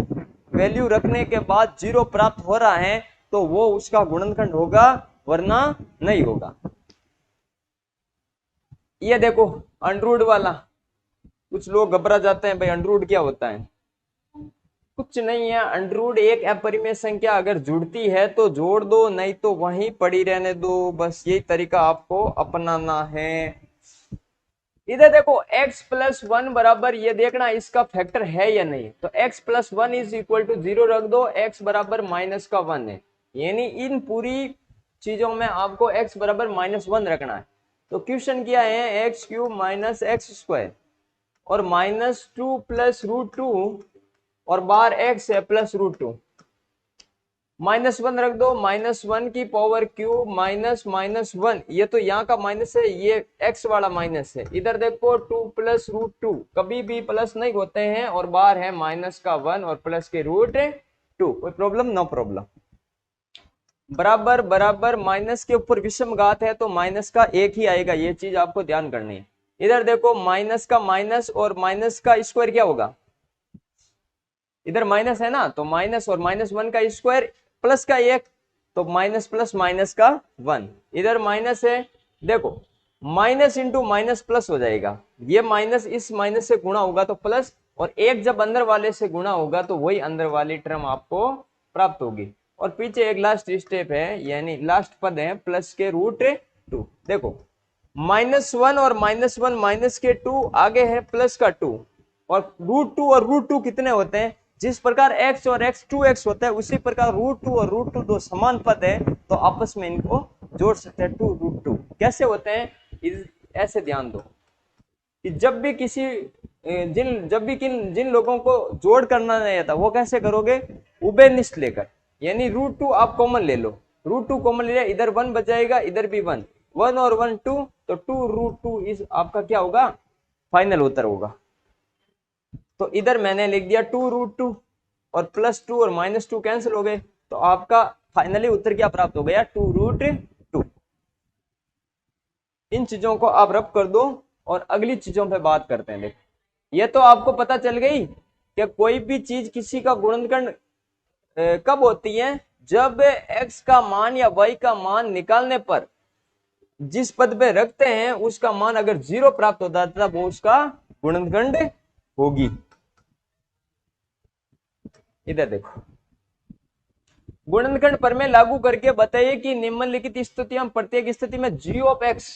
A: वैल्यू रखने के बाद 0 प्राप्त हो रहा है तो वो उसका गुणनखंड होगा, वरना नहीं होगा। ये देखो अंडरूट वाला, कुछ लोग घबरा जाते हैं भाई अंडरूट क्या होता है। कुछ नहीं है, अंडरूट एक अपरिमेय संख्या अगर जुड़ती है तो जोड़ दो, नहीं तो वहीं पड़ी रहने दो, बस यही तरीका आपको अपनाना है। इधर देखो x प्लस 1 बराबर, ये देखना इसका फैक्टर है या नहीं, तो x plus 1 is equal to 0 रख दो, x बराबर माइनस का 1 है, यानी इन पूरी चीजों में आपको x बराबर माइनस 1 रखना है। तो क्वेश्चन क्या है, x cube minus x square और माइनस 2 प्लस रूट 2 और बार x है प्लस रूट 2, माइनस 1 रख दो, माइनस 1 की पावर क्यूब माइनस माइनस 1, ये तो यहाँ का माइनस है, ये x वाला माइनस है। इधर देखो 2 प्लस रूट 2, कभी भी प्लस नहीं होते हैं, और बाहर है माइनस का 1 और प्लस के रूट 2। कोई प्रॉब्लम, नो प्रॉब्लम। बराबर बराबर माइनस के ऊपर विषम घात है तो माइनस का एक ही आएगा, ये चीज आपको ध्यान करनी है। इधर देखो माइनस का माइनस और माइनस का स्क्वायर क्या होगा, इधर माइनस है ना, तो माइनस और माइनस 1 का स्क्वायर प्लस का एक, तो माइनस प्लस माइनस का 1। इधर माइनस है, देखो माइनस इंटू माइनस प्लस हो जाएगा, ये माइनस इस माइनस से गुणा होगा तो प्लस, और एक जब अंदर वाले से गुणा होगा तो वही अंदर वाली टर्म आपको प्राप्त होगी। और पीछे एक लास्ट स्टेप है, यानी लास्ट पद है प्लस के रूट 2। देखो माइनस 1 और माइनस 1 माइनस के 2, आगे है प्लस का 2, और रूट 2 और रूट 2 कितने होते हैं, जिस प्रकार x और x 2x होता है उसी प्रकार रूट 2 और रूट 2 दो समान पद है, तो आपस में इनको जोड़ सकते हैं, 2 रूट 2 कैसे होते हैं, ऐसे ध्यान दो कि जब भी किसी जिन लोगों को जोड़ करना नहीं आता वो कैसे करोगे, उभयनिष्ठ लेकर, यानी रूट 2 आप कॉमन ले लो, रूट 2 कॉमन ले लिया, इधर 1 बच जाएगा, इधर भी 1, 1 और 1 2, तो 2 रूट 2 इस आपका क्या होगा, फाइनल उत्तर होगा। तो इधर मैंने लिख दिया 2 रूट 2 और प्लस 2 और माइनस 2 कैंसिल हो गए, तो आपका फाइनली उत्तर क्या प्राप्त हो गया, 2 रूट 2। इन चीजों को आप रब कर दो और अगली चीजों पे बात करते हैं। देखो ये तो आपको पता चल गई कि कोई भी चीज किसी का गुणनखंड कब होती है, जब x का मान या y का मान निकालने पर जिस पद पे रखते हैं उसका मान अगर 0 प्राप्त होता है तब वो उसका गुणनखंड होगी। इधर देखो गुणनखंड प्रमेय लागू करके बताइए कि निम्नलिखित स्थितियों में प्रत्येक स्थिति में g of x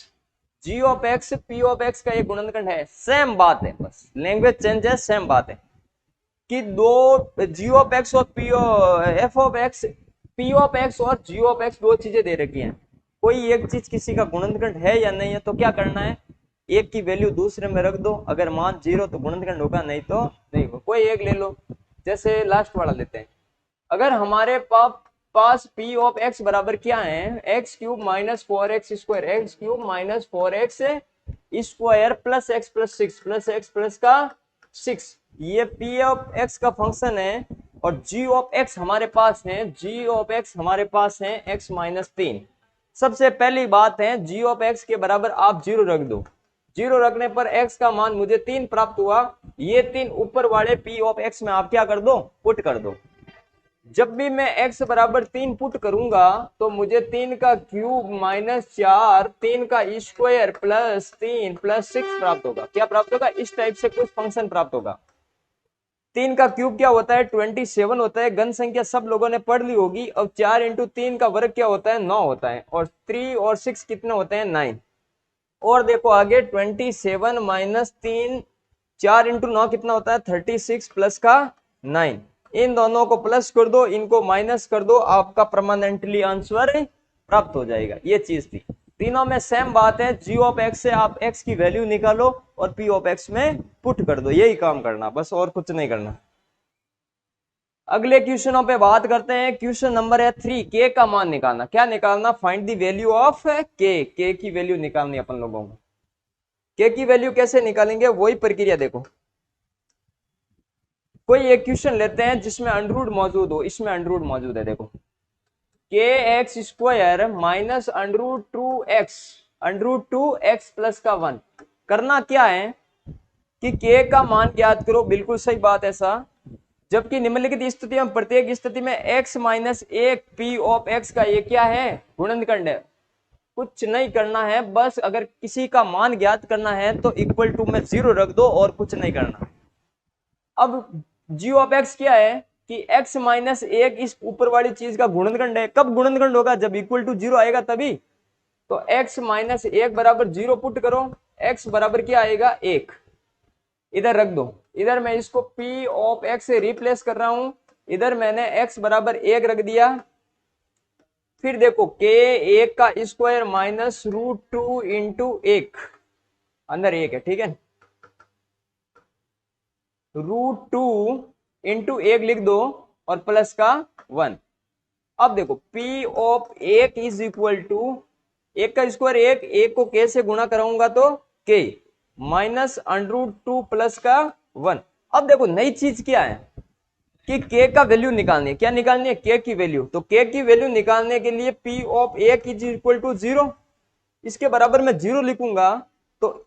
A: p of x का एक गुणनखंड है। सेम बात है, बस लैंग्वेज चेंज है, सेम बात है कि दो g ऑफ x और f of x, p of x और g ऑफ x दो चीजें दे रखी हैं, कोई एक चीज किसी का गुणनखंड है या नहीं है, तो क्या करना है, एक की वैल्यू दूसरे में रख दो, अगर मान 0 तो गुणनखंड होगा, नहीं तो नहीं होगा। कोई एक ले लो, जैसे लास्ट वाला लेते हैं, अगर हमारे पास p ऑफ x बराबर क्या है, x cube minus 4x square, x cube minus 4x square plus x plus 6 plus x plus का 6, ये p ऑफ x का फंक्शन है, और g ऑफ x हमारे पास है, g ऑफ x हमारे पास है x माइनस 3। सबसे पहली बात है g ऑफ x के बराबर आप 0 रख दो, 0 रखने पर x का मान मुझे 3 प्राप्त हुआ, ये 3 ऊपर वाले p ऑफ x में आप क्या कर दो, पुट कर दो। जब भी मैं x बराबर 3 पुट करूंगा तो मुझे 3 का क्यूब माइनस 4, 3 का स्क्वायर प्लस 3 प्लस 6 प्राप्त होगा। क्या प्राप्त होगा, इस टाइप से कुछ फंक्शन प्राप्त होगा। 3 का क्यूब क्या होता है, 27 होता है, घन संख्या सब लोगों ने पढ़ ली होगी। अब 4 इंटू 3 का वर्ग क्या होता है, 9 होता है, और 3 और 6 कितने होते हैं, 9। और देखो आगे 27 माइनस 3, 4 इंटू 9 कितना होता है, 36 प्लस का 9, इन दोनों को प्लस कर दो, इनको माइनस कर दो, आपका परमानेंटली आंसर प्राप्त हो जाएगा। ये चीज थी, तीनों में सेम बात है, g ऑफ x से आप x की वैल्यू निकालो और p ऑफ x में पुट कर दो, यही काम करना, बस और कुछ नहीं करना। अगले क्वेश्चनों पे बात करते हैं। क्वेश्चन नंबर है 3, k का मान निकालना। क्या निकालना, find the value of k की वैल्यू निकालनी अपन लोगों को। k की वैल्यू कैसे निकालेंगे, वही प्रक्रिया देखो। कोई एक क्वेश्चन लेते हैं जिसमें अंडर रूट मौजूद हो, इसमें अंडर रूट मौजूद है, देखो के x square minus under root two x plus का 1। करना क्या है कि के का मान ज्ञात करो, बिल्कुल सही बात ऐसा। जबकि निम्नलिखित स्थिति में प्रत्येक स्थिति में x माइनस एक पी ऑफ x का ये क्या है, गुणनखंड है। कुछ नहीं करना है, बस अगर किसी का मान ज्ञात करना है तो इक्वल टू में 0 रख दो और कुछ नहीं करना। अब जी ऑफ एक्स क्या है कि x माइनस एक इस ऊपर वाली चीज का गुणनखंड है। कब गुणनखंड होगा, जब इक्वल टू 0 आएगा तभी। तो x माइनस एक बराबर 0 पुट करो, x बराबर क्या आएगा, 1 इधर रख दो। इधर मैं इसको p ऑफ x से रिप्लेस कर रहा हूं, इधर मैंने x बराबर 1 रख दिया। फिर देखो k 1 का स्क्वायर माइनस रूट 2 इंटू 1, अंदर 1 है, ठीक है, रूट 2 इंटू 1 लिख दो और प्लस का 1। अब देखो p of 1 is equal to 1 का स्क्वायर 1 को k से गुणा कराऊंगा तो k minus under root 2 plus का 1। अब देखो नई चीज क्या है कि k का वैल्यू निकालनी है। क्या निकालनी है, k की वैल्यू। तो k की वैल्यू निकालने के लिए p of 1 is equal to 0, इसके बराबर मैं 0 लिखूंगा, तो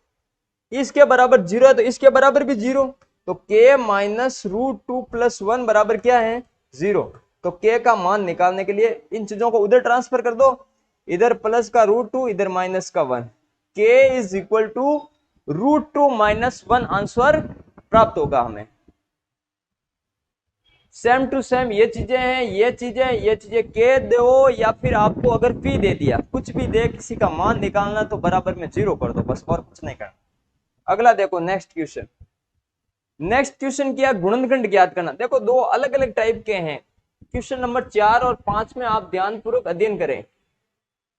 A: इसके बराबर 0 है तो इसके बराबर भी 0, तो k माइनस रूट 2 प्लस 1 बराबर क्या है, 0। तो k का मान निकालने के लिए इन चीजों को उधर ट्रांसफर कर दो, इधर प्लस का रूट 2 इधर माइनस का 1, k is equal to root 2 minus 1 answer प्राप्त होगा हमें। सेम टू सेम ये चीजें हैं, ये चीजें के दो या फिर आपको अगर पी दे दिया, कुछ भी दे, किसी का मान निकालना तो बराबर में 0 कर दो बस, और कुछ नहीं करना। अगला देखो नेक्स्ट क्वेश्चन। नेक्स्ट क्वेश्चन क्या, गुणनखंड ज्ञात करना। देखो दो अलग अलग टाइप के हैं। क्वेश्चन नंबर 4 और 5 में आप ध्यानपूर्वक अध्ययन करें।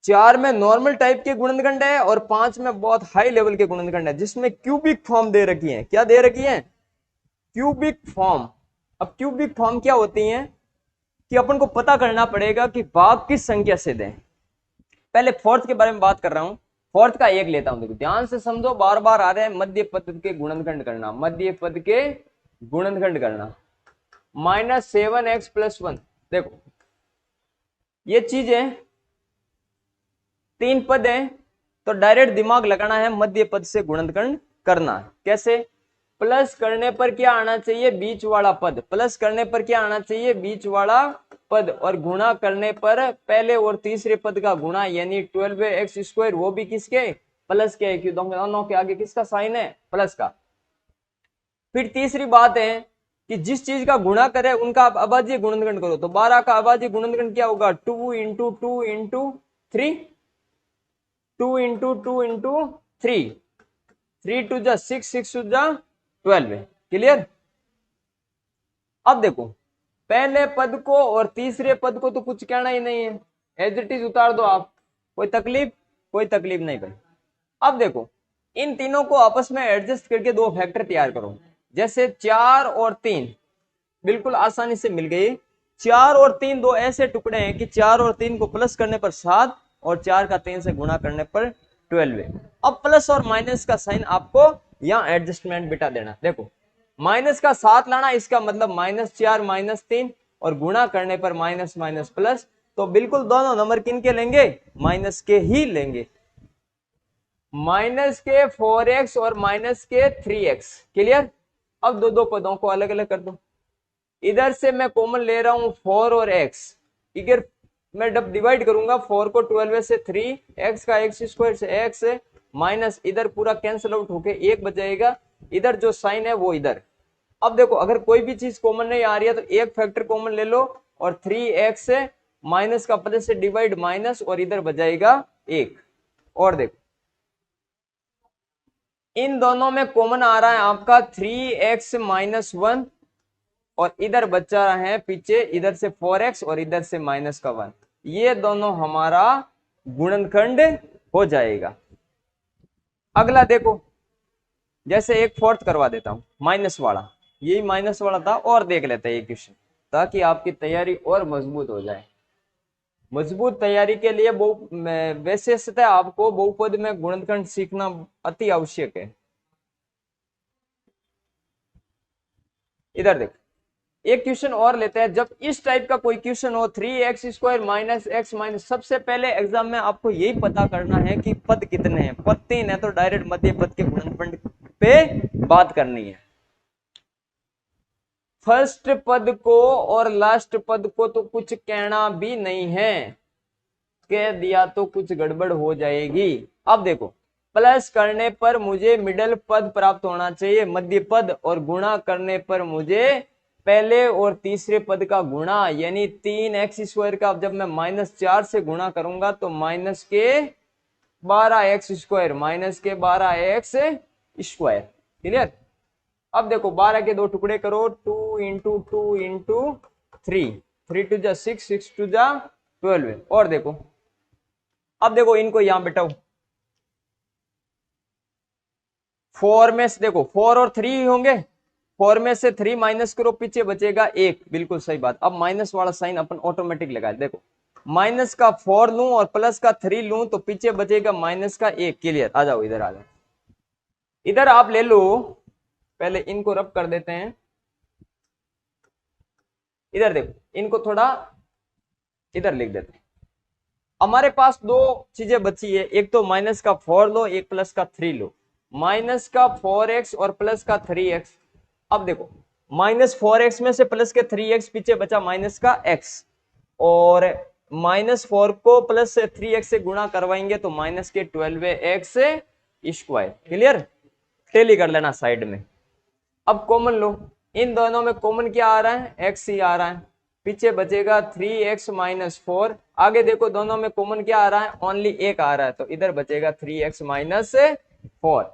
A: 4 में नॉर्मल टाइप के गुणनखंड है और 5 में बहुत हाई लेवल के गुणनखंड है, जिसमें क्यूबिक फॉर्म दे रखी है। क्या दे रखी है, क्यूबिक फॉर्म। अब क्यूबिक फॉर्म क्या होती है कि अपन को पता करना पड़ेगा कि भाग किस संख्या से दें। पहले फोर्थ के बारे में बात कर रहा हूं, फोर्थ का एक लेता हूं, देखो ध्यान से समझो, बार बार आ रहे हैं। मध्य पद के गुणनखंड करना, मध्य पद के गुणनखंड करना, माइनस 7x प्लस 1। देखो ये चीज है, 3 पद है, तो डायरेक्ट दिमाग लगाना है, मध्य पद से गुणनखंड करना। कैसे, प्लस करने पर क्या आना चाहिए, बीच वाला पद। प्लस करने पर क्या आना चाहिए, बीच वाला पद। और गुणा करने पर पहले और तीसरे पद का गुणा, यानी 12x स्क्वायर, वो भी किसके, प्लस के, क्यों दोनों के आगे किसका साइन है, प्लस का। फिर तीसरी बात है कि जिस चीज का गुणा करे उनका आप अभाज्य गुणनखंड करो। तो 12 का अभाज्य गुणनखंड क्या होगा, 2 इंटू 2 इंटू 3, 2 इंटू 2 इंटू 3, 3 टू जा 6, 6 टू जा 12। क्लियर। अब देखो पहले पद को और तीसरे पद को तो कुछ कहना ही नहीं है, एज इट इज उतार दो आप, कोई तकलीफ, कोई तकलीफ नहीं भाई। अब देखो इन तीनों को आपस में एडजस्ट करके दो फैक्टर तैयार करो। जैसे 4 और 3 बिल्कुल आसानी से मिल गई। 4 और 3 दो ऐसे टुकड़े हैं कि 4 और 3 को प्लस करने पर 7 और 4 का 3 से गुणा करने पर 12 है। अब प्लस और माइनस का साइन आपको यहाँ एडजस्टमेंट बिठा देना। देखो माइनस का 7 लाना, इसका मतलब -4 -3, और गुणा करने पर माइनस माइनस प्लस। तो बिल्कुल दोनों नंबर किन के लेंगे, माइनस के ही लेंगे। माइनस के 4x और माइनस के 3x। क्लियर। अब दो दो पदों को अलग अलग कर दो। इधर से मैं कॉमन ले रहा हूं 4 और x, इधर मैं जब डिवाइड करूंगा 4 को 12 से 3, x का x स्क्वायर से x, माइनस इधर पूरा कैंसिल आउट होके 1 बचेगा, इधर जो साइन है वो इधर। अब देखो अगर कोई भी चीज कॉमन नहीं आ रही है तो एक फैक्टर कॉमन ले लो, और 3x से माइनस का प्लस से डिवाइड माइनस, और इधर बजाएगा 1। और देखो इन दोनों में कॉमन आ रहा है आपका 3x माइनस 1, और इधर बचा रहा है पीछे, इधर से 4x और इधर से माइनस का 1। ये दोनों हमारा गुणनखंड हो जाएगा। अगला देखो, जैसे एक फोर्थ करवा देता हूं, माइनस वाला, यही माइनस वाला था, और देख लेते हैं ये क्वेश्चन, ताकि आपकी तैयारी और मजबूत हो जाए। मजबूत तैयारी के लिए वैसे आपको बहुपद में गुणनखंड सीखना अति आवश्यक है। इधर देखो एक क्वेश्चन और लेते हैं। जब इस टाइप का कोई क्वेश्चन हो 3x² माइनस एक्स माइनस, सबसे पहले एग्जाम में आपको यही पता करना है कि पद कितने हैं। पद 3 है तो डायरेक्ट मध्य पद के गुणनफल पे बात करनी है। फर्स्ट पद को और लास्ट पद को तो कुछ कहना भी नहीं है, कह दिया तो कुछ गड़बड़ हो जाएगी। अब देखो, प्लस करने पर मुझे मिडल पद प्राप्त होना चाहिए, मध्य पद, और गुणा करने पर मुझे पहले और तीसरे पद का गुणा, यानी 3x² का जब मैं -4 से गुणा करूंगा तो -12x² -12x²। क्लियर। अब देखो 12 के 2 टुकड़े करो, 2 इंटू 2 इंटू 3, 3 टू जा 6, 6 टू जा 12। और देखो, अब देखो इनको यहां बैठाओ, 4 में से देखो 4 और 3 होंगे, 4 में से 3 माइनस करो, पीछे बचेगा 1। बिल्कुल सही बात। अब माइनस वाला साइन अपन ऑटोमेटिक लगाए। देखो माइनस का 4 लूं और प्लस का 3 लूं तो पीछे बचेगा माइनस का 1। क्लियर। आ जाओ इधर, आ जाओ इधर, आप ले लो। पहले इनको रब कर देते हैं। इधर देखो, इनको थोड़ा इधर लिख देते हैं। हमारे पास दो चीजें बची है, एक तो माइनस का 4 लो, एक प्लस का 3 लो। माइनस का 4x और प्लस का 3x। अब देखो -4x में से प्लस के 3x पीछे बचा माइनस का x, और -4 को प्लस से 3x से गुणा करवाएंगे तो माइनस के 12x²। क्लियर। टेली कर लेना साइड में। अब कॉमन लो, इन दोनों में कॉमन क्या आ रहा है, x ही आ रहा है, पीछे बचेगा 3x - 4। आगे देखो दोनों में कॉमन क्या आ रहा है, ओनली 1 आ रहा है, तो इधर बचेगा 3x - 4।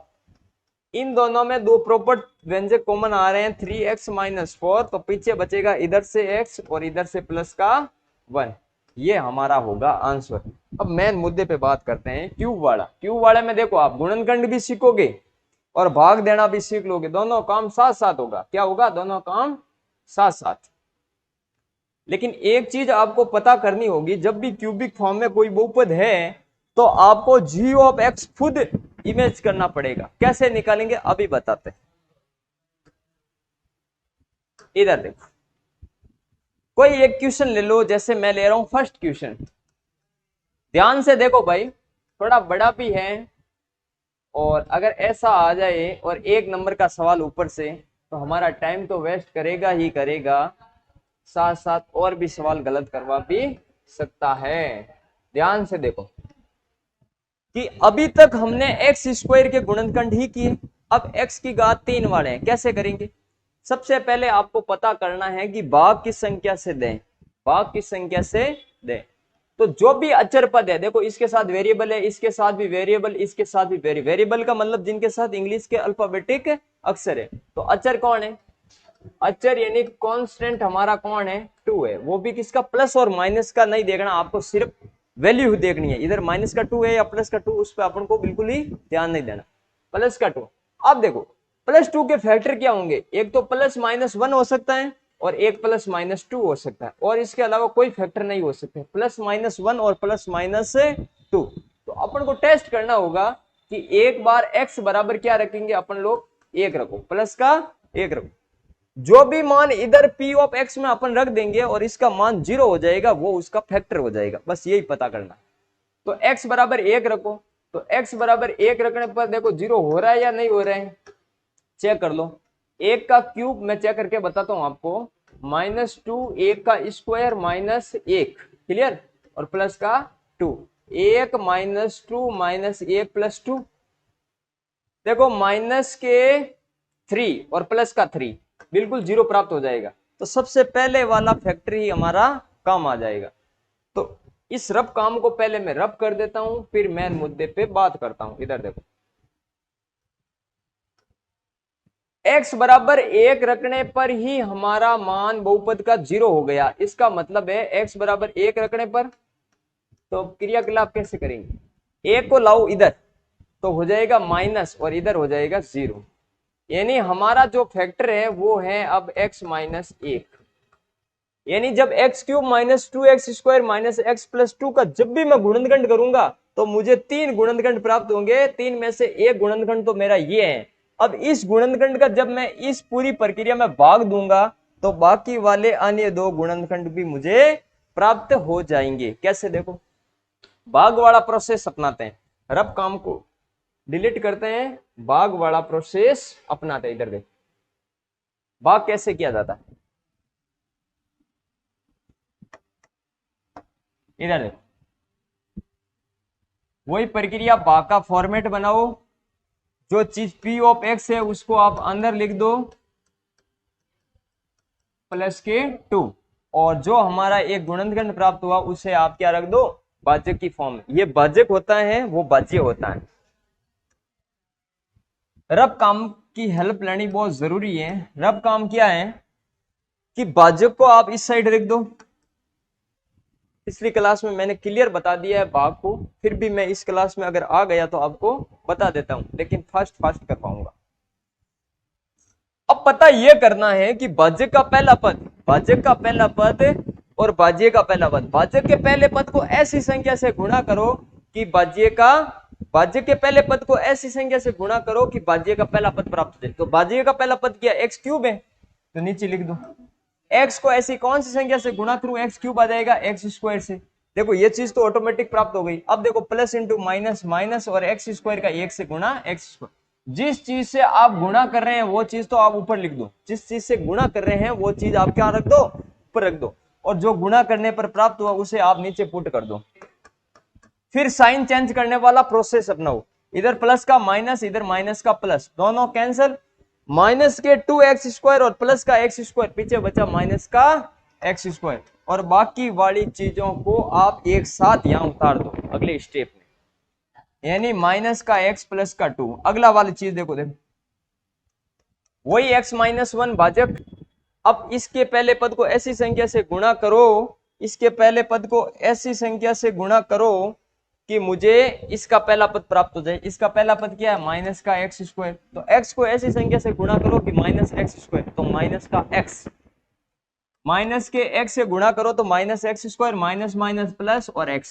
A: इन दोनों में दो प्रॉपर व्यंजक कॉमन आ रहे हैं, 3x - 4, तो पीछे बचेगा इधर से x और इधर से प्लस का 1। ये हमारा होगा आंसर। अब मेन मुद्दे पे बात करते हैं, क्यूब वाला। क्यूब वाले में देखो आप गुणनखंड भी सीखोगे और भाग देना भी सीख लोगे, दोनों काम साथ साथ होगा। क्या होगा, दोनों काम साथ साथ। लेकिन एक चीज आपको पता करनी होगी, जब भी क्यूबिक फॉर्म में कोई बहुपद है तो आपको g(x) खुद इमेज करना पड़ेगा। कैसे निकालेंगे अभी बताते हैं। इधर देखो, कोई एक क्वेश्चन ले लो, जैसे मैं ले रहा हूं फर्स्ट क्वेश्चन। ध्यान से देखो भाई, थोड़ा बड़ा भी है, और अगर ऐसा आ जाए और 1 नंबर का सवाल ऊपर से, तो हमारा टाइम तो वेस्ट करेगा ही करेगा, साथ साथ और भी सवाल गलत करवा भी सकता है। ध्यान से देखो कि अभी तक हमने x² के गुणनखंड ही किए, अब x की घात 3 वाले हैं, कैसे करेंगे। सबसे पहले आपको पता करना है कि भाग किस संख्या से दें, भाग किस संख्या से दें। तो जो भी अचर पद है, देखो इसके साथ वेरिएबल है, इसके साथ भी वेरिएबल, इसके साथ भी वेरिएबल का मतलब जिनके साथ इंग्लिश के अल्फाबेटिक अक्षर है। तो अचर कौन है, अचर यानी कांस्टेंट हमारा कौन है, 2 है। वो भी किसका, प्लस और माइनस का नहीं देखना, आपको सिर्फ वैल्यू देखनी है। इधर माइनस का 2 है या प्लस का 2, उस पर अपन को बिल्कुल ही ध्यान नहीं देना, प्लस का 2। अब देखो +2 के फैक्टर क्या होंगे, एक तो +-1 हो सकता है और एक +-2 हो सकता है, और इसके अलावा कोई फैक्टर नहीं हो सकते, +-1 और +-2। तो अपन को टेस्ट करना होगा कि एक बार x बराबर क्या रखेंगे अपन लोग, 1 रखो, प्लस का 1 रखो। जो भी मान इधर p(x) में अपन रख देंगे और इसका मान 0 हो जाएगा, वो उसका फैक्टर हो जाएगा, बस यही पता करना। तो x बराबर 1 रखो, तो x बराबर 1 रखने पर देखो 0 हो रहा है या नहीं हो रहा है, चेक कर लो। 1 का क्यूब मैं चेक करके बताता हूं आपको, -2, 1 का स्क्वायर -1। क्लियर। और प्लस का 2, 1 -2 -1 + 2, देखो माइनस के 3 और प्लस का 3, बिल्कुल 0 प्राप्त हो जाएगा। तो सबसे पहले वाला फैक्टर ही हमारा काम आ जाएगा। तो इस रब काम को पहले मैं रब कर देता हूं, फिर मेन मुद्दे पे बात करता हूं। इधर देखो, x बराबर 1 रखने पर ही हमारा मान बहुपद का 0 हो गया। इसका मतलब है x बराबर 1 रखने पर, तो क्रियाकलाप कैसे करेंगे, 1 को लाओ इधर तो हो जाएगा माइनस, और इधर हो जाएगा 0, यानी हमारा जो फैक्टर है वो है अब x - 1। यानी जब x³ - 2x² - x + 2 का जब भी मैं गुणनखंड करूंगा तो मुझे 3 गुणनखंड प्राप्त होंगे, 3 में से एक गुणनखंड तो मेरा ये है। अब इस गुणनखंड का जब मैं इस पूरी प्रक्रिया में भाग दूंगा तो बाकी वाले अन्य दो गुणनखंड भी मुझे प्राप्त हो जाएंगे। कैसे? देखो, भाग वाला प्रोसेस अपनाते हैं, रब काम को डिलीट करते हैं, भाग वाला प्रोसेस अपनाते हैं। इधर देखो, भाग कैसे किया जाता है, इधर देखो, वही प्रक्रिया, भाग का फॉर्मेट बनाओ, जो चीज p ऑफ x है उसको आप अंदर लिख दो प्लस के 2, और जो हमारा एक गुणनखंड प्राप्त हुआ उसे आप क्या रख दो, भाजक की फॉर्म में। ये भाजक होता है, वो भाज्य होता है। रब काम की हेल्प लेनी बहुत जरूरी है। रब काम क्या है कि भाजक को आप इस साइड रख दो। पिछली क्लास में मैंने क्लियर बता दिया है भाग को, फिर भी मैं इस क्लास में अगर आ गया तो आपको बता देता हूं, लेकिन फास्ट फास्ट कर पाऊंगा। अब पता यह करना है कि भाजक का पहला पद, भाजक का पहला पद और भाज्य का पहला पद, भाजक के पहले पद को ऐसी संख्या से गुणा करो कि भाज्य के पहले पद को ऐसी संख्या से गुणा करो कि भाज्य का पहला पद प्राप्त हो जाए। तो भाज्य का पहला पद क्या, एक्स क्यूब है, तो नीचे लिख दो x को ऐसी कौन सी संख्या से गुणा करूं, एक्स क्यूब आ जाएगा एक्स स्क्वायर से। देखो ये चीज तो ऑटोमेटिक प्राप्त हो गई। अब देखो प्लस इंटू माइनस माइनस और एक्स स्क्वायर का एक से गुणा एक्स स्क्वायर। जिस चीज से आप गुणा कर रहे हैं वो चीज तो आप ऊपर लिख दो, जिस चीज से गुणा कर रहे हैं वो चीज आप क्या रख दो, ऊपर रख दो, और जो गुणा करने पर प्राप्त हुआ उसे आप नीचे पुट कर दो। फिर साइन चेंज करने वाला प्रोसेस अपनाओ, इधर प्लस का माइनस, इधर माइनस का प्लस, दोनों कैंसिल, माइनस के 2x स्क्वायर और प्लस का x स्क्वायर, पीछे बचा माइनस का x स्क्वायर, और बाकी वाली चीजों को आप एक साथ यहां उतार दो अगले स्टेप में, यानी माइनस का x प्लस का 2। अगला वाली चीज देखो, वही x माइनस 1 भाजक। अब इसके पहले पद को ऐसी संख्या से गुणा करो, इसके पहले पद को ऐसी संख्या से गुणा करो कि मुझे इसका पहला पद प्राप्त हो जाए। इसका पहला पद क्या है, माइनस का एक्स स्क्वायर, तो x को ऐसी संख्या से गुणा करो कि माइनस एक्स स्क्वायर, तो माइनस का x, माइनस के x से गुणा करो तो minus x square, minus minus plus और x,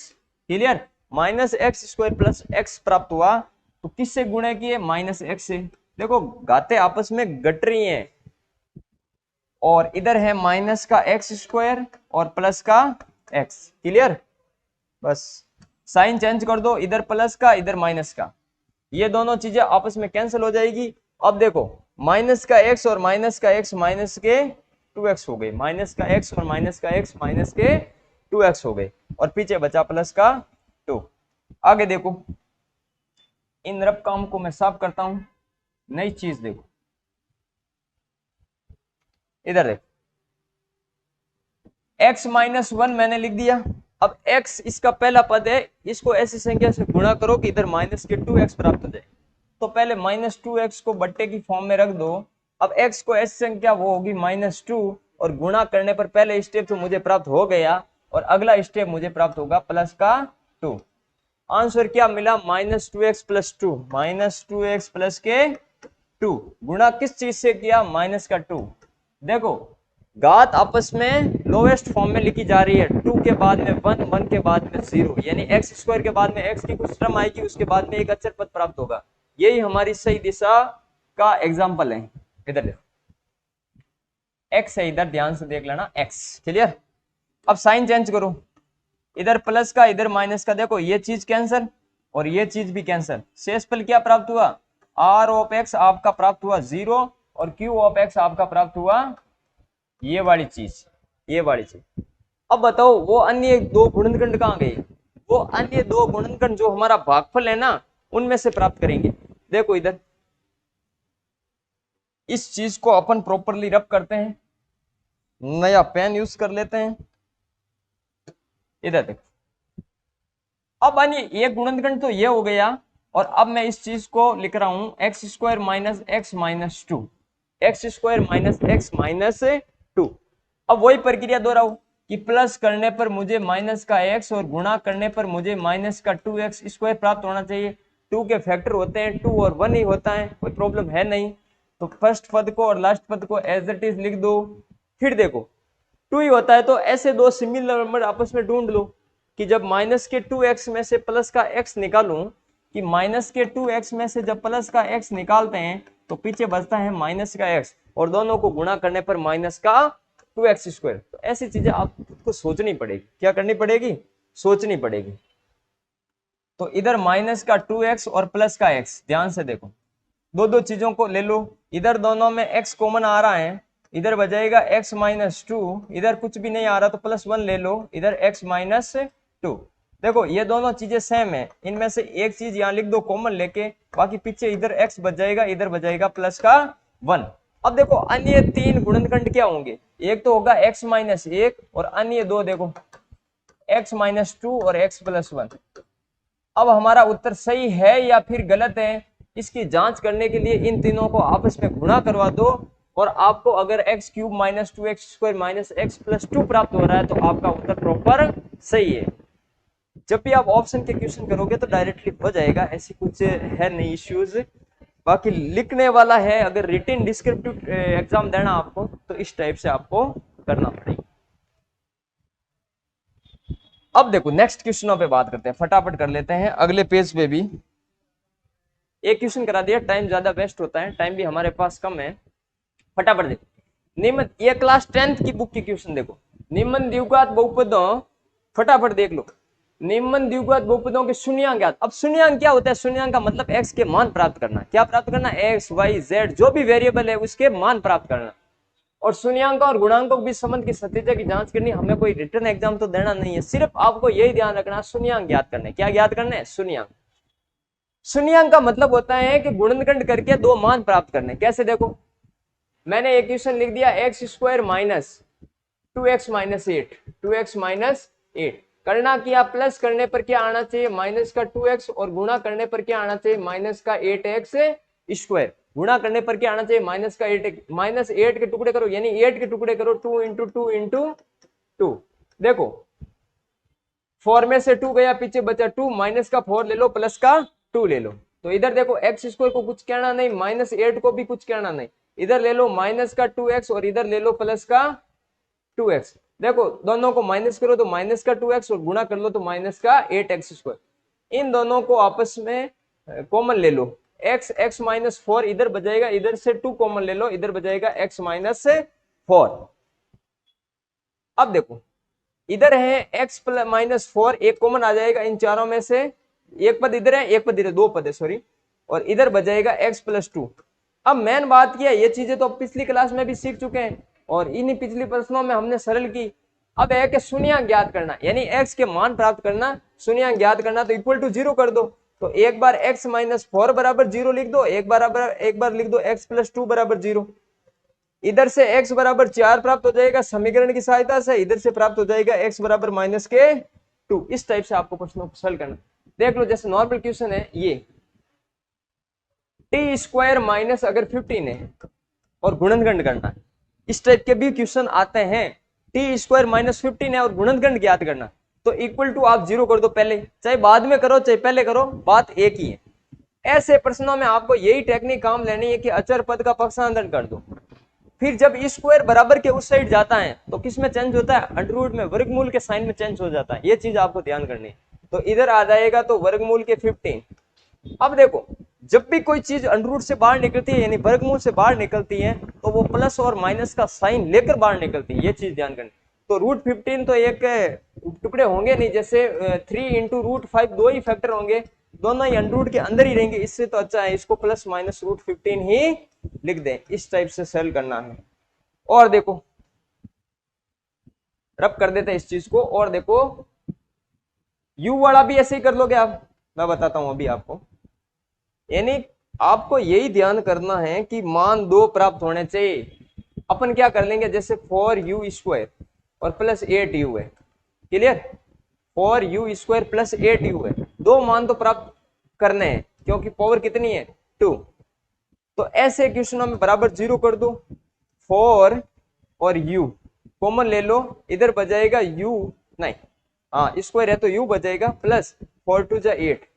A: clear. Minus x square plus x प्राप्त हुआ, तो किससे गुणा किए, माइनस x से। देखो घाते आपस में घट रही हैं, और इधर है माइनस का एक्स स्क्वायर और प्लस का x, क्लियर। बस साइन चेंज कर दो, इधर प्लस का इधर माइनस का, ये दोनों चीजें आपस में कैंसिल हो जाएगी। अब देखो माइनस का x और माइनस का x माइनस के 2x हो गए, माइनस का x और माइनस का x माइनस के 2x हो गए, और पीछे बचा प्लस का 2। आगे देखो, इन रब काम को मैं साफ करता हूं, नई चीज देखो, इधर देखो, x माइनस 1 मैंने लिख दिया। अब x इसका पहला पद है, इसको ऐसी संख्या से गुणा करो कि इधर माइनस के 2x प्राप्त हो जाए। तो पहले माइनस 2x को बट्टे की फॉर्म में रख दो। अब x को ऐसी संख्या वो होगी माइनस 2, और गुणा करने पर पहले स्टेप तो मुझे प्राप्त हो गया, और अगला स्टेप मुझे प्राप्त होगा प्लस का 2। आंसर क्या मिला, minus 2x plus 2, minus 2x plus के 2। गुणा किस चीज से किया, माइनस का 2। देखो घात आपस में लोवेस्ट फॉर्म में लिखी जा रही है, 2 के बाद में 1, 1 के बाद में 0, यानी एक्स स्क्वायर के बाद में x की कुछ टर्म आएगी, उसके बाद में एक अचर पद प्राप्त होगा। यही हमारी सही दिशा का एग्जाम्पल है। इधर देखो x है, इधर ध्यान से देख लेना x, क्लियर। अब साइन चेंज करो, इधर प्लस का इधर माइनस का, देखो ये चीज कैंसिल और ये चीज भी कैंसिल। शेषफल क्या प्राप्त हुआ, r ऑफ x आपका प्राप्त हुआ 0, और q ऑफ x आपका प्राप्त हुआ ये वाली चीज, ये वाली चीज। अब बताओ वो अन्य दो गुणनखंड कहां गए, वो अन्य दो गुणनखंड जो हमारा भागफल है ना, उनमें से प्राप्त करेंगे। देखो इधर इस चीज को अपन प्रॉपरली रब करते हैं, नया पेन यूज कर लेते हैं। इधर देखो, अब अन्य एक गुणनखंड तो ये हो गया, और अब मैं इस चीज को लिख रहा हूं x square minus x minus 2, x square minus x minus 2। अब वही प्रक्रिया दोहराओ कि प्लस करने पर मुझे माइनस का x और गुणा करने पर मुझे माइनस का 2x स्क्वायर प्राप्त होना चाहिए। 2 के फैक्टर होते हैं 2 और 1 ही होता है, कोई प्रॉब्लम है नहीं। तो फर्स्ट पद को और लास्ट पद को एज इट इज लिख दो। फिर देखो 2 ही होता है तो ऐसे दो सिमिलर नंबर आपस में ढूंढ लो कि जब माइनस के 2x में से प्लस का x निकालूं, कि माइनस के 2x में से जब प्लस का x निकालते हैं तो पीछे बचता है माइनस का x, और दोनों को गुणा करने पर माइनस का 2x²। तो ऐसी चीजें आपको सोचनी पड़ेगी, क्या करनी पड़ेगी, सोचनी पड़ेगी। तो इधर माइनस का 2x और प्लस का x, ध्यान से देखो, दो दो चीजों को ले लो, इधर दोनों में x कॉमन आ रहा है, इधर बजाएगा x माइनस 2, इधर कुछ भी नहीं आ रहा तो +1 ले लो, इधर x माइनस 2। देखो ये दोनों चीजें सेम है, इनमें से एक चीज यहाँ लिख दो कॉमन लेके, बाकी पीछे इधर x बजाएगा, इधर बजाएगा +1। अब देखो अन्य तीन गुणनखंड क्या होंगे, एक तो होगा x माइनस 1 और अन्य दो देखो x माइनस 2 और x +1। अब हमारा उत्तर सही है या फिर गलत है, इसकी जांच करने के लिए इन तीनों को आपस में गुणा करवा दो, और आपको अगर x³ minus 2x² minus x +2 प्राप्त हो रहा है तो आपका उत्तर प्रॉपर सही है। जब भी आप ऑप्शन के क्वेश्चन करोगे तो डायरेक्टली हो जाएगा, ऐसी कुछ है नहीं इश्यूज। बाकी लिखने वाला है, अगर रिटन डिस्क्रिप्टिव एग्जाम देना आपको तो इस टाइप से आपको करना पड़ेगा। अब देखो नेक्स्ट क्वेश्चनों पे बात करते हैं, फटाफट कर लेते हैं। अगले पेज पे भी एक क्वेश्चन करा दिया, टाइम ज्यादा वेस्ट होता है, टाइम भी हमारे पास कम है, फटाफट देखो। निम्न, ये क्लास 10th की बुक की क्वेश्चन देखो, निम्न द्विघात बहुपदों, फटाफट देख लो, निम्न द्विघात बहुपदों के शून्यांक ज्ञात। अब शून्यांक क्या होता है, शून्यांक का मतलब x के मान प्राप्त करना, क्या प्राप्त करना, x y z जो भी वेरिएबल है उसके मान प्राप्त करना। और शून्यांक और गुणांकों के बीच संबंध की सत्यता की जांच करनी, हमें कोई रिटर्न एग्जाम तो देना नहीं है, सिर्फ आपको यही ध्यान रखना शून्यांक ज्ञात करने। क्या ज्ञात करने हैं, शून्यांक। शून्यांक का मतलब होता है कि गुणनखंड करके दो मान प्राप्त करने। कैसे, देखो मैंने एक क्वेश्चन लिख दिया x² minus 2x minus 8, 2x minus 8 करना, किया प्लस करने पर क्या आना चाहिए, माइनस का 2x, और गुणा करने पर क्या आना चाहिए, माइनस का 8x²। गुणा करने पर क्या आना चाहिए, माइनस का 8, माइनस 8 के टुकड़े करो, यानी 8 के टुकड़े करो, 2 इंटू 2 इंटू 2। देखो 4 में से 2 गया, पीछे बचा 2, माइनस का 4 ले लो, प्लस का 2 ले लो। तो इधर देखो x² को कुछ कहना नहीं, माइनस 8 को भी कुछ कहना नहीं, इधर ले लो माइनस का 2x और इधर ले लो प्लस का 2x। देखो दोनों को माइनस करो तो माइनस का 2x और गुणा कर लो तो माइनस का 8x²। इन दोनों को आपस में कॉमन ले लो, x माइनस 4 इधर बजाएगा, इधर से 2 कॉमन ले लो, इधर बजाएगा x माइनस 4। अब देखो इधर है x माइनस 4, एक कॉमन आ जाएगा इन चारों में से, एक पद इधर है, एक पद इधर, दो पद है सॉरी, और इधर बजाएगा x +2। अब मेन बात क्या है, ये चीजें तो पिछली क्लास में भी सीख चुके हैं और इन्हीं पिछली प्रश्नों में हमने सरल की। अब है कि शून्यांक ज्ञात करना, यानी x के मान प्राप्त करना, शून्यांक ज्ञात करना, तो इक्वल टू 0 कर दो। तो एक बार x माइनस 4 बराबर 0 लिख दो, एक बार लिख दो x +2 बराबर 0। इधर से x बराबर 4 प्राप्त हो जाएगा समीकरण की सहायता से, इधर से प्राप्त हो जाएगा x बराबर -2। इस टाइप से आपको प्रश्नों को सॉल्व करना। देख लो जैसे नॉर्मल क्वेश्चन है ये, t² माइनस अगर 15 है और गुणनखंड करना है, इस टाइप के भी क्वेश्चन आते हैं। t² माइनस 15 है और गुणनखंड ज्ञात करना, तो इक्वल टू आप 0 कर दो पहले, चाहे बाद में करो चाहे पहले करो, बात एक ही है। ऐसे प्रश्नों में आपको यही टेक्निक काम लेनी है कि अचर पद का पक्षांतरण कर दो, फिर जब स्क्वायर बराबर के उस साइड जाता है तो किस में चेंज होता है, अंडरवुड में, वर्गमूल के साइन में चेंज हो जाता है। ये चीज आपको ध्यान करनी है। तो इधर आ जाएगा तो वर्गमूल के 15। अब देखो जब भी कोई चीज अंडरवुड से बाहर निकलती है यानी वर्गमूल से बाहर निकलती है तो वो प्लस और माइनस का साइन लेकर बाहर निकलती है, ये चीज ध्यान करनी। तो √15 तो एक टुकड़े होंगे नहीं, जैसे 3 इंटू √5 दो ही फैक्टर होंगे, दोनों ही अंडरवुड के अंदर ही रहेंगे। इससे तो अच्छा है इसको प्लस माइनस √15 ही लिख दें, इस टाइप से सेल करना है। और देखो रब कर देते हैं इस चीज को, और देखो यू वाला भी ऐसे ही कर लोगे आप, मैं बताता हूं अभी आपको। यानी आपको यही ध्यान करना है कि मान 2 प्राप्त होने चाहिए। अपन क्या कर लेंगे, जैसे 4u² और प्लस 8u है, क्लियर, 4u² प्लस 8u है, 2 मान तो प्राप्त करने हैं क्योंकि पावर कितनी है 2। तो ऐसे क्वेश्चनों में बराबर 0 कर दो, 4 और u कॉमन ले लो, इधर बजाएगा u, नहीं हाँ स्क्वायर है तो u बजाएगा, प्लस 4 2 जा 8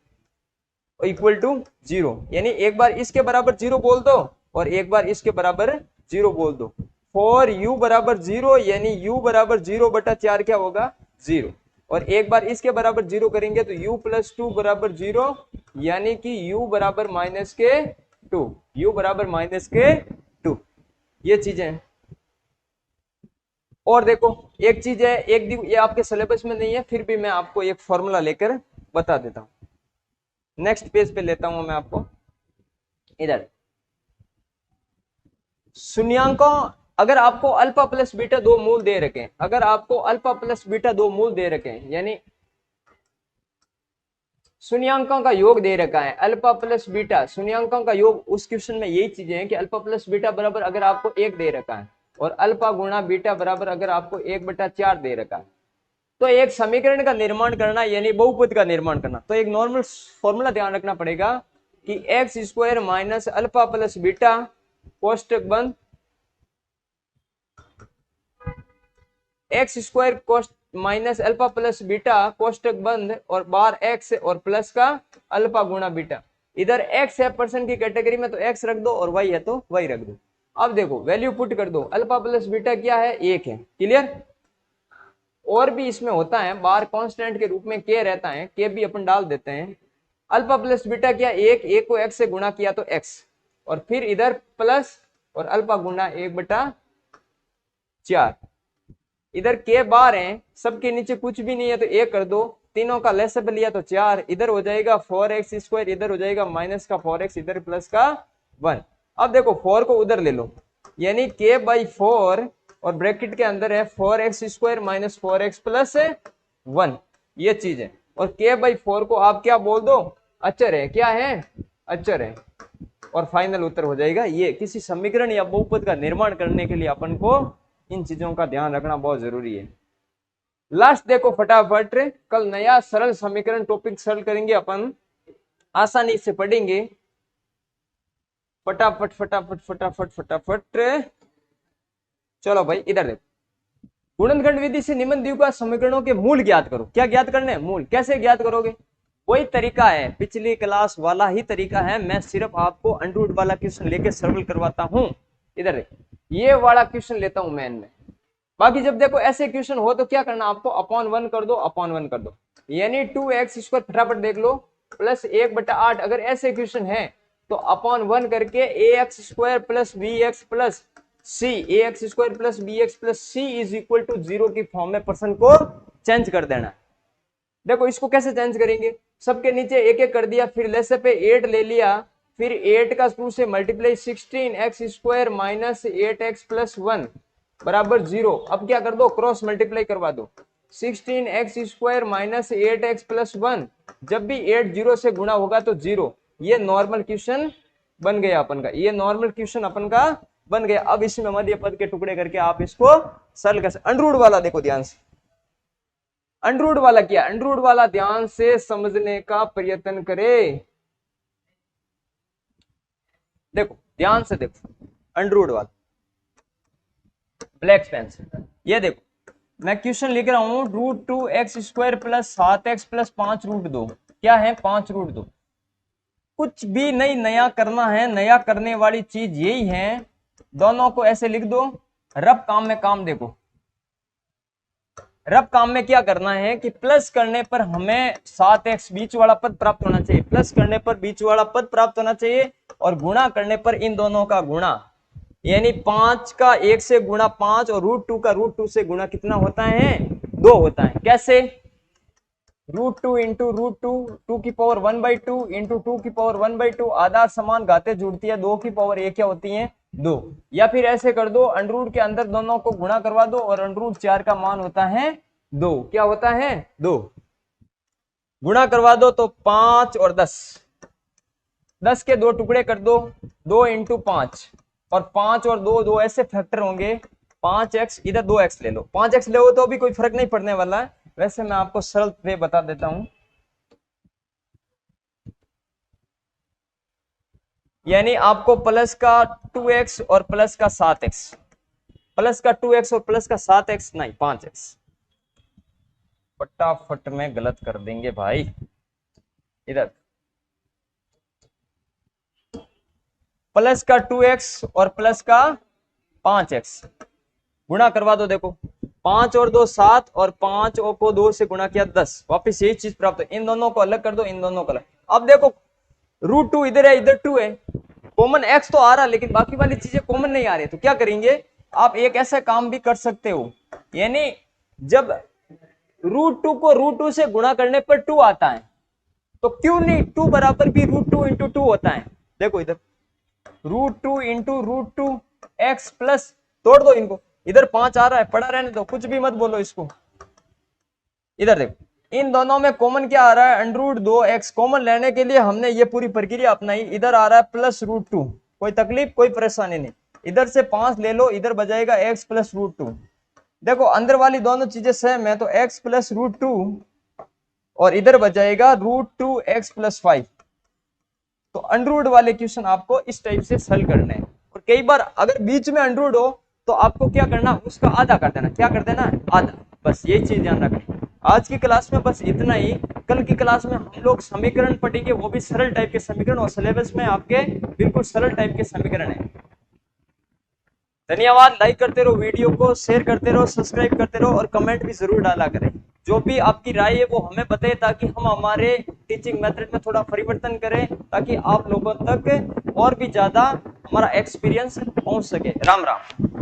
A: इक्वल टू 0। यानी एक बार इसके बराबर 0 बोल दो और एक बार इसके बराबर 0 बोल दो। 4u बराबर 0 यानी u बराबर 0/4 क्या होगा 0, और एक बार इसके बराबर 0 करेंगे तो u + 2 बराबर 0 यानी कि u बराबर -2, u बराबर -2। ये चीजें और देखो एक चीज है, ये आपके सिलेबस में नहीं है, फिर भी मैं आपको एक फॉर्मूला लेकर बता देता हूँ। नेक्स्ट पेज पे लेता हूं मैं आपको। इधर शून्यांकों, अगर आपको अल्फा प्लस बीटा दो मूल दे रखे, अगर आपको अल्फा प्लस बीटा दो मूल दे रखे, यानी शून्यांकों का योग दे रखा है, अल्फा प्लस बीटा शून्यांकों का योग, उस क्वेश्चन में यही चीजें हैं कि अल्फा प्लस बीटा बराबर अगर आपको एक दे रखा है और अल्फा गुणा बीटा बराबर अगर आपको 1/4 दे रखा है, तो एक समीकरण का निर्माण करना यानी बहुपद का निर्माण करना, तो एक नॉर्मल फॉर्मूला ध्यान रखना पड़ेगा कि X square minus alpha plus beta कोष्टक बंद एक्स स्क्वायर कोष्ट माइनस अल्फा प्लस बीटा कोष्टक बंद और बार एक्स और प्लस का अल्फा गुणा बीटा। इधर एक्स है परसेंट की कैटेगरी में तो एक्स रख दो और वाई है तो वाई रख दो। अब देखो वैल्यू पुट कर दो, अल्फा प्लस बीटा क्या है, एक है, क्लियर। और भी इसमें होता है, बार कांस्टेंट के रूप में के रहता है, के भी अपन डाल देते हैं। अल्फा प्लस बीटा क्या, एक को एक्स से गुणा किया तो एक्स, और फिर इधर प्लस और अल्फा गुणा 1/4। इधर के बार है, सबके नीचे कुछ भी नहीं है तो एक कर दो, तीनों का लेसअप लिया तो 4, इधर हो जाएगा 4x स्क्वायर, इधर हो जाएगा माइनस का 4x, इधर प्लस का 1। अब देखो 4 को उधर ले लो, यानी k/4 और ब्रैकेट के अंदर है 4x square minus 4x plus 1, ये चीज है। और k/4 को आप क्या बोल दो, अचर है, क्या है, अचर है। और फाइनल उत्तर हो जाएगा ये। किसी समीकरण या बहुपद का निर्माण करने के लिए अपन को इन चीजों का ध्यान रखना बहुत जरूरी है। लास्ट देखो फटाफट, कल नया सरल समीकरण टॉपिक सरल करेंगे अपन, आसानी से पढ़ेंगे, फटाफट फटाफट फटाफट फटाफट। चलो भाई इधर देखो, गुणनखंड विधि से निम्न द्विघात समीकरणों के मूल ज्ञात करो। क्या ज्ञात करने हैं, मूल। कैसे ज्ञात करोगे, वही तरीका है, पिछली क्लास वाला ही तरीका है, मैं सिर्फ आपको अंडरवुड वाला क्वेश्चन लेके सरल करवाता हूं। इधर देखो ये वाला क्वेश्चन लेता हूं मैं इनमें, बाकी जब देखो ऐसे क्वेश्चन हो तो क्या करना आपको, अपॉन 1 कर दो, अपॉन 1 कर दो, यानी 2x स्क्वायर फटाफट देख लो प्लस 1/8। अगर ऐसे क्वेश्चन है तो अपॉन 1 करके ax square plus bx plus c, ax square plus bx plus c is equal to 0 की फॉर्म में पर्सन को चेंज कर देना। देखो इसको कैसे चेंज करेंगे, सबके नीचे एक एक कर दिया, फिर लेसे पे 8 ले लिया, फिर 8 का 2 से multiply 16x square minus 8x plus 1 बराबर 0। अब क्या कर दो, क्रॉस मल्टीप्लाई करवा दो, 16x square minus 8x plus 1, जब भी 8 0 से गुणा होगा तो 0। ये नॉर्मल क्वेश्चन बन गया अपन का, ये नॉर्मल क्वेश्चन अपन का बन गया। अब इसमें मध्य पद के टुकड़े करके आप इसको सरल कर सकते। अंडरवुड वाला देखो ध्यान से, अंडरवुड वाला क्या, अंडरवुड वाला ध्यान से समझने का प्रयत्न करे। देखो ध्यान से देखो, अंडरवुड वाला ब्लैक पेन से, ये देखो मैं क्वेश्चन लिख रहा हूं, √2x square plus 7x plus 5√2, क्या है 5√2। कुछ भी नहीं नया करना है, नया करने वाली चीज यही है, दोनों को ऐसे लिख दो। रब काम में काम देखो, रब काम में क्या करना है कि प्लस करने पर हमें 7x बीच वाला पद प्राप्त होना चाहिए, प्लस करने पर बीच वाला पद प्राप्त होना चाहिए, और गुणा करने पर इन दोनों का गुणा, यानी 5 का 1 से गुणा 5 और √2 का √2 से गुणा कितना होता है, 2 होता है। कैसे, √2 इंटू √2, 2 की पावर 1/2 इंटू 2 की पावर 1/2, आधा समान घातें जुड़ती है, 2 की पावर 1 क्या होती है, 2। या फिर ऐसे कर दो, अंडरवुड के अंदर दोनों को गुणा करवा दो और √4 का मान होता है 2, क्या होता है 2, गुणा करवा दो तो 5 और 10, 10 के 2 टुकड़े कर दो, 2 इंटू 5, और 5 और 2 2 ऐसे फैक्टर होंगे, 5x, इधर 2x ले लो, 5x ले तो भी कोई फर्क नहीं पड़ने वाला है। वैसे मैं आपको सरल वे बता देता हूं, यानी आपको प्लस का 2x और प्लस का 7x, प्लस का 2x और प्लस का 7x नहीं 5x, फटाफट में गलत कर देंगे भाई। इधर प्लस का 2x और प्लस का 5x गुणा करवा दो, देखो 5 और 2 7, और 5 को 2 से गुणा किया 10, वापिस यही चीज प्राप्त हो। इन दोनों को अलग कर दो, इन दोनों को अलग। अब देखो √2 इधर है, इधर 2 है, कॉमन x तो आ रहा, लेकिन बाकी वाली चीजें कॉमन नहीं आ रही, तो क्या करेंगे, आप एक ऐसा काम भी कर सकते हो, यानी जब √2 को √2 से गुणा करने पर 2 आता है, तो क्यों नहीं 2 बराबर भी √2 इंटू 2 होता है। देखो इधर √2 इंटू √2 एक्स प्लस, तोड़ दो इनको, इधर 5 आ रहा है, पड़ा रहने दो, कुछ भी मत बोलो इसको। इधर देखो इन दोनों में कॉमन क्या आ रहा है, √2x। कॉमन लेने के लिए हमने ये पूरी प्रक्रिया अपनाई। इधर आ रहा है प्लस √2, कोई तकलीफ कोई परेशानी नहीं। इधर से 5 ले लो, इधर बजाएगा x प्लस √2। देखो अंदर वाली दोनों चीजें सेम है, तो x प्लस √2 और इधर बजाएगा √2x प्लस 5। तो अंडरवुड वाले क्वेश्चन आपको इस टाइप से सॉल्व करने हैं। और कई बार अगर बीच में अंडरवुड हो तो आपको क्या करना, उसका आधा कर देना। क्या कर देना, आधा। बस ये चीज ध्यान रखनी। आज की क्लास में बस इतना ही। कल की क्लास में हम लोग समीकरण पढ़ेंगे, वो भी सरल टाइप के समीकरण, और सिलेबस में आपके बिल्कुल सरल टाइप के समीकरण है। धन्यवाद। लाइक करते रहो वीडियो को, शेयर करते रहो, सब्सक्राइब करते रहो, और कमेंट भी जरूर डाला करें। जो भी आपकी राय है वो हमें बताएं, ताकि हम हमारे टीचिंग मेथड में थोड़ा परिवर्तन करें, ताकि आप लोगों तक और भी ज्यादा हमारा एक्सपीरियंस पहुंच सके। राम राम।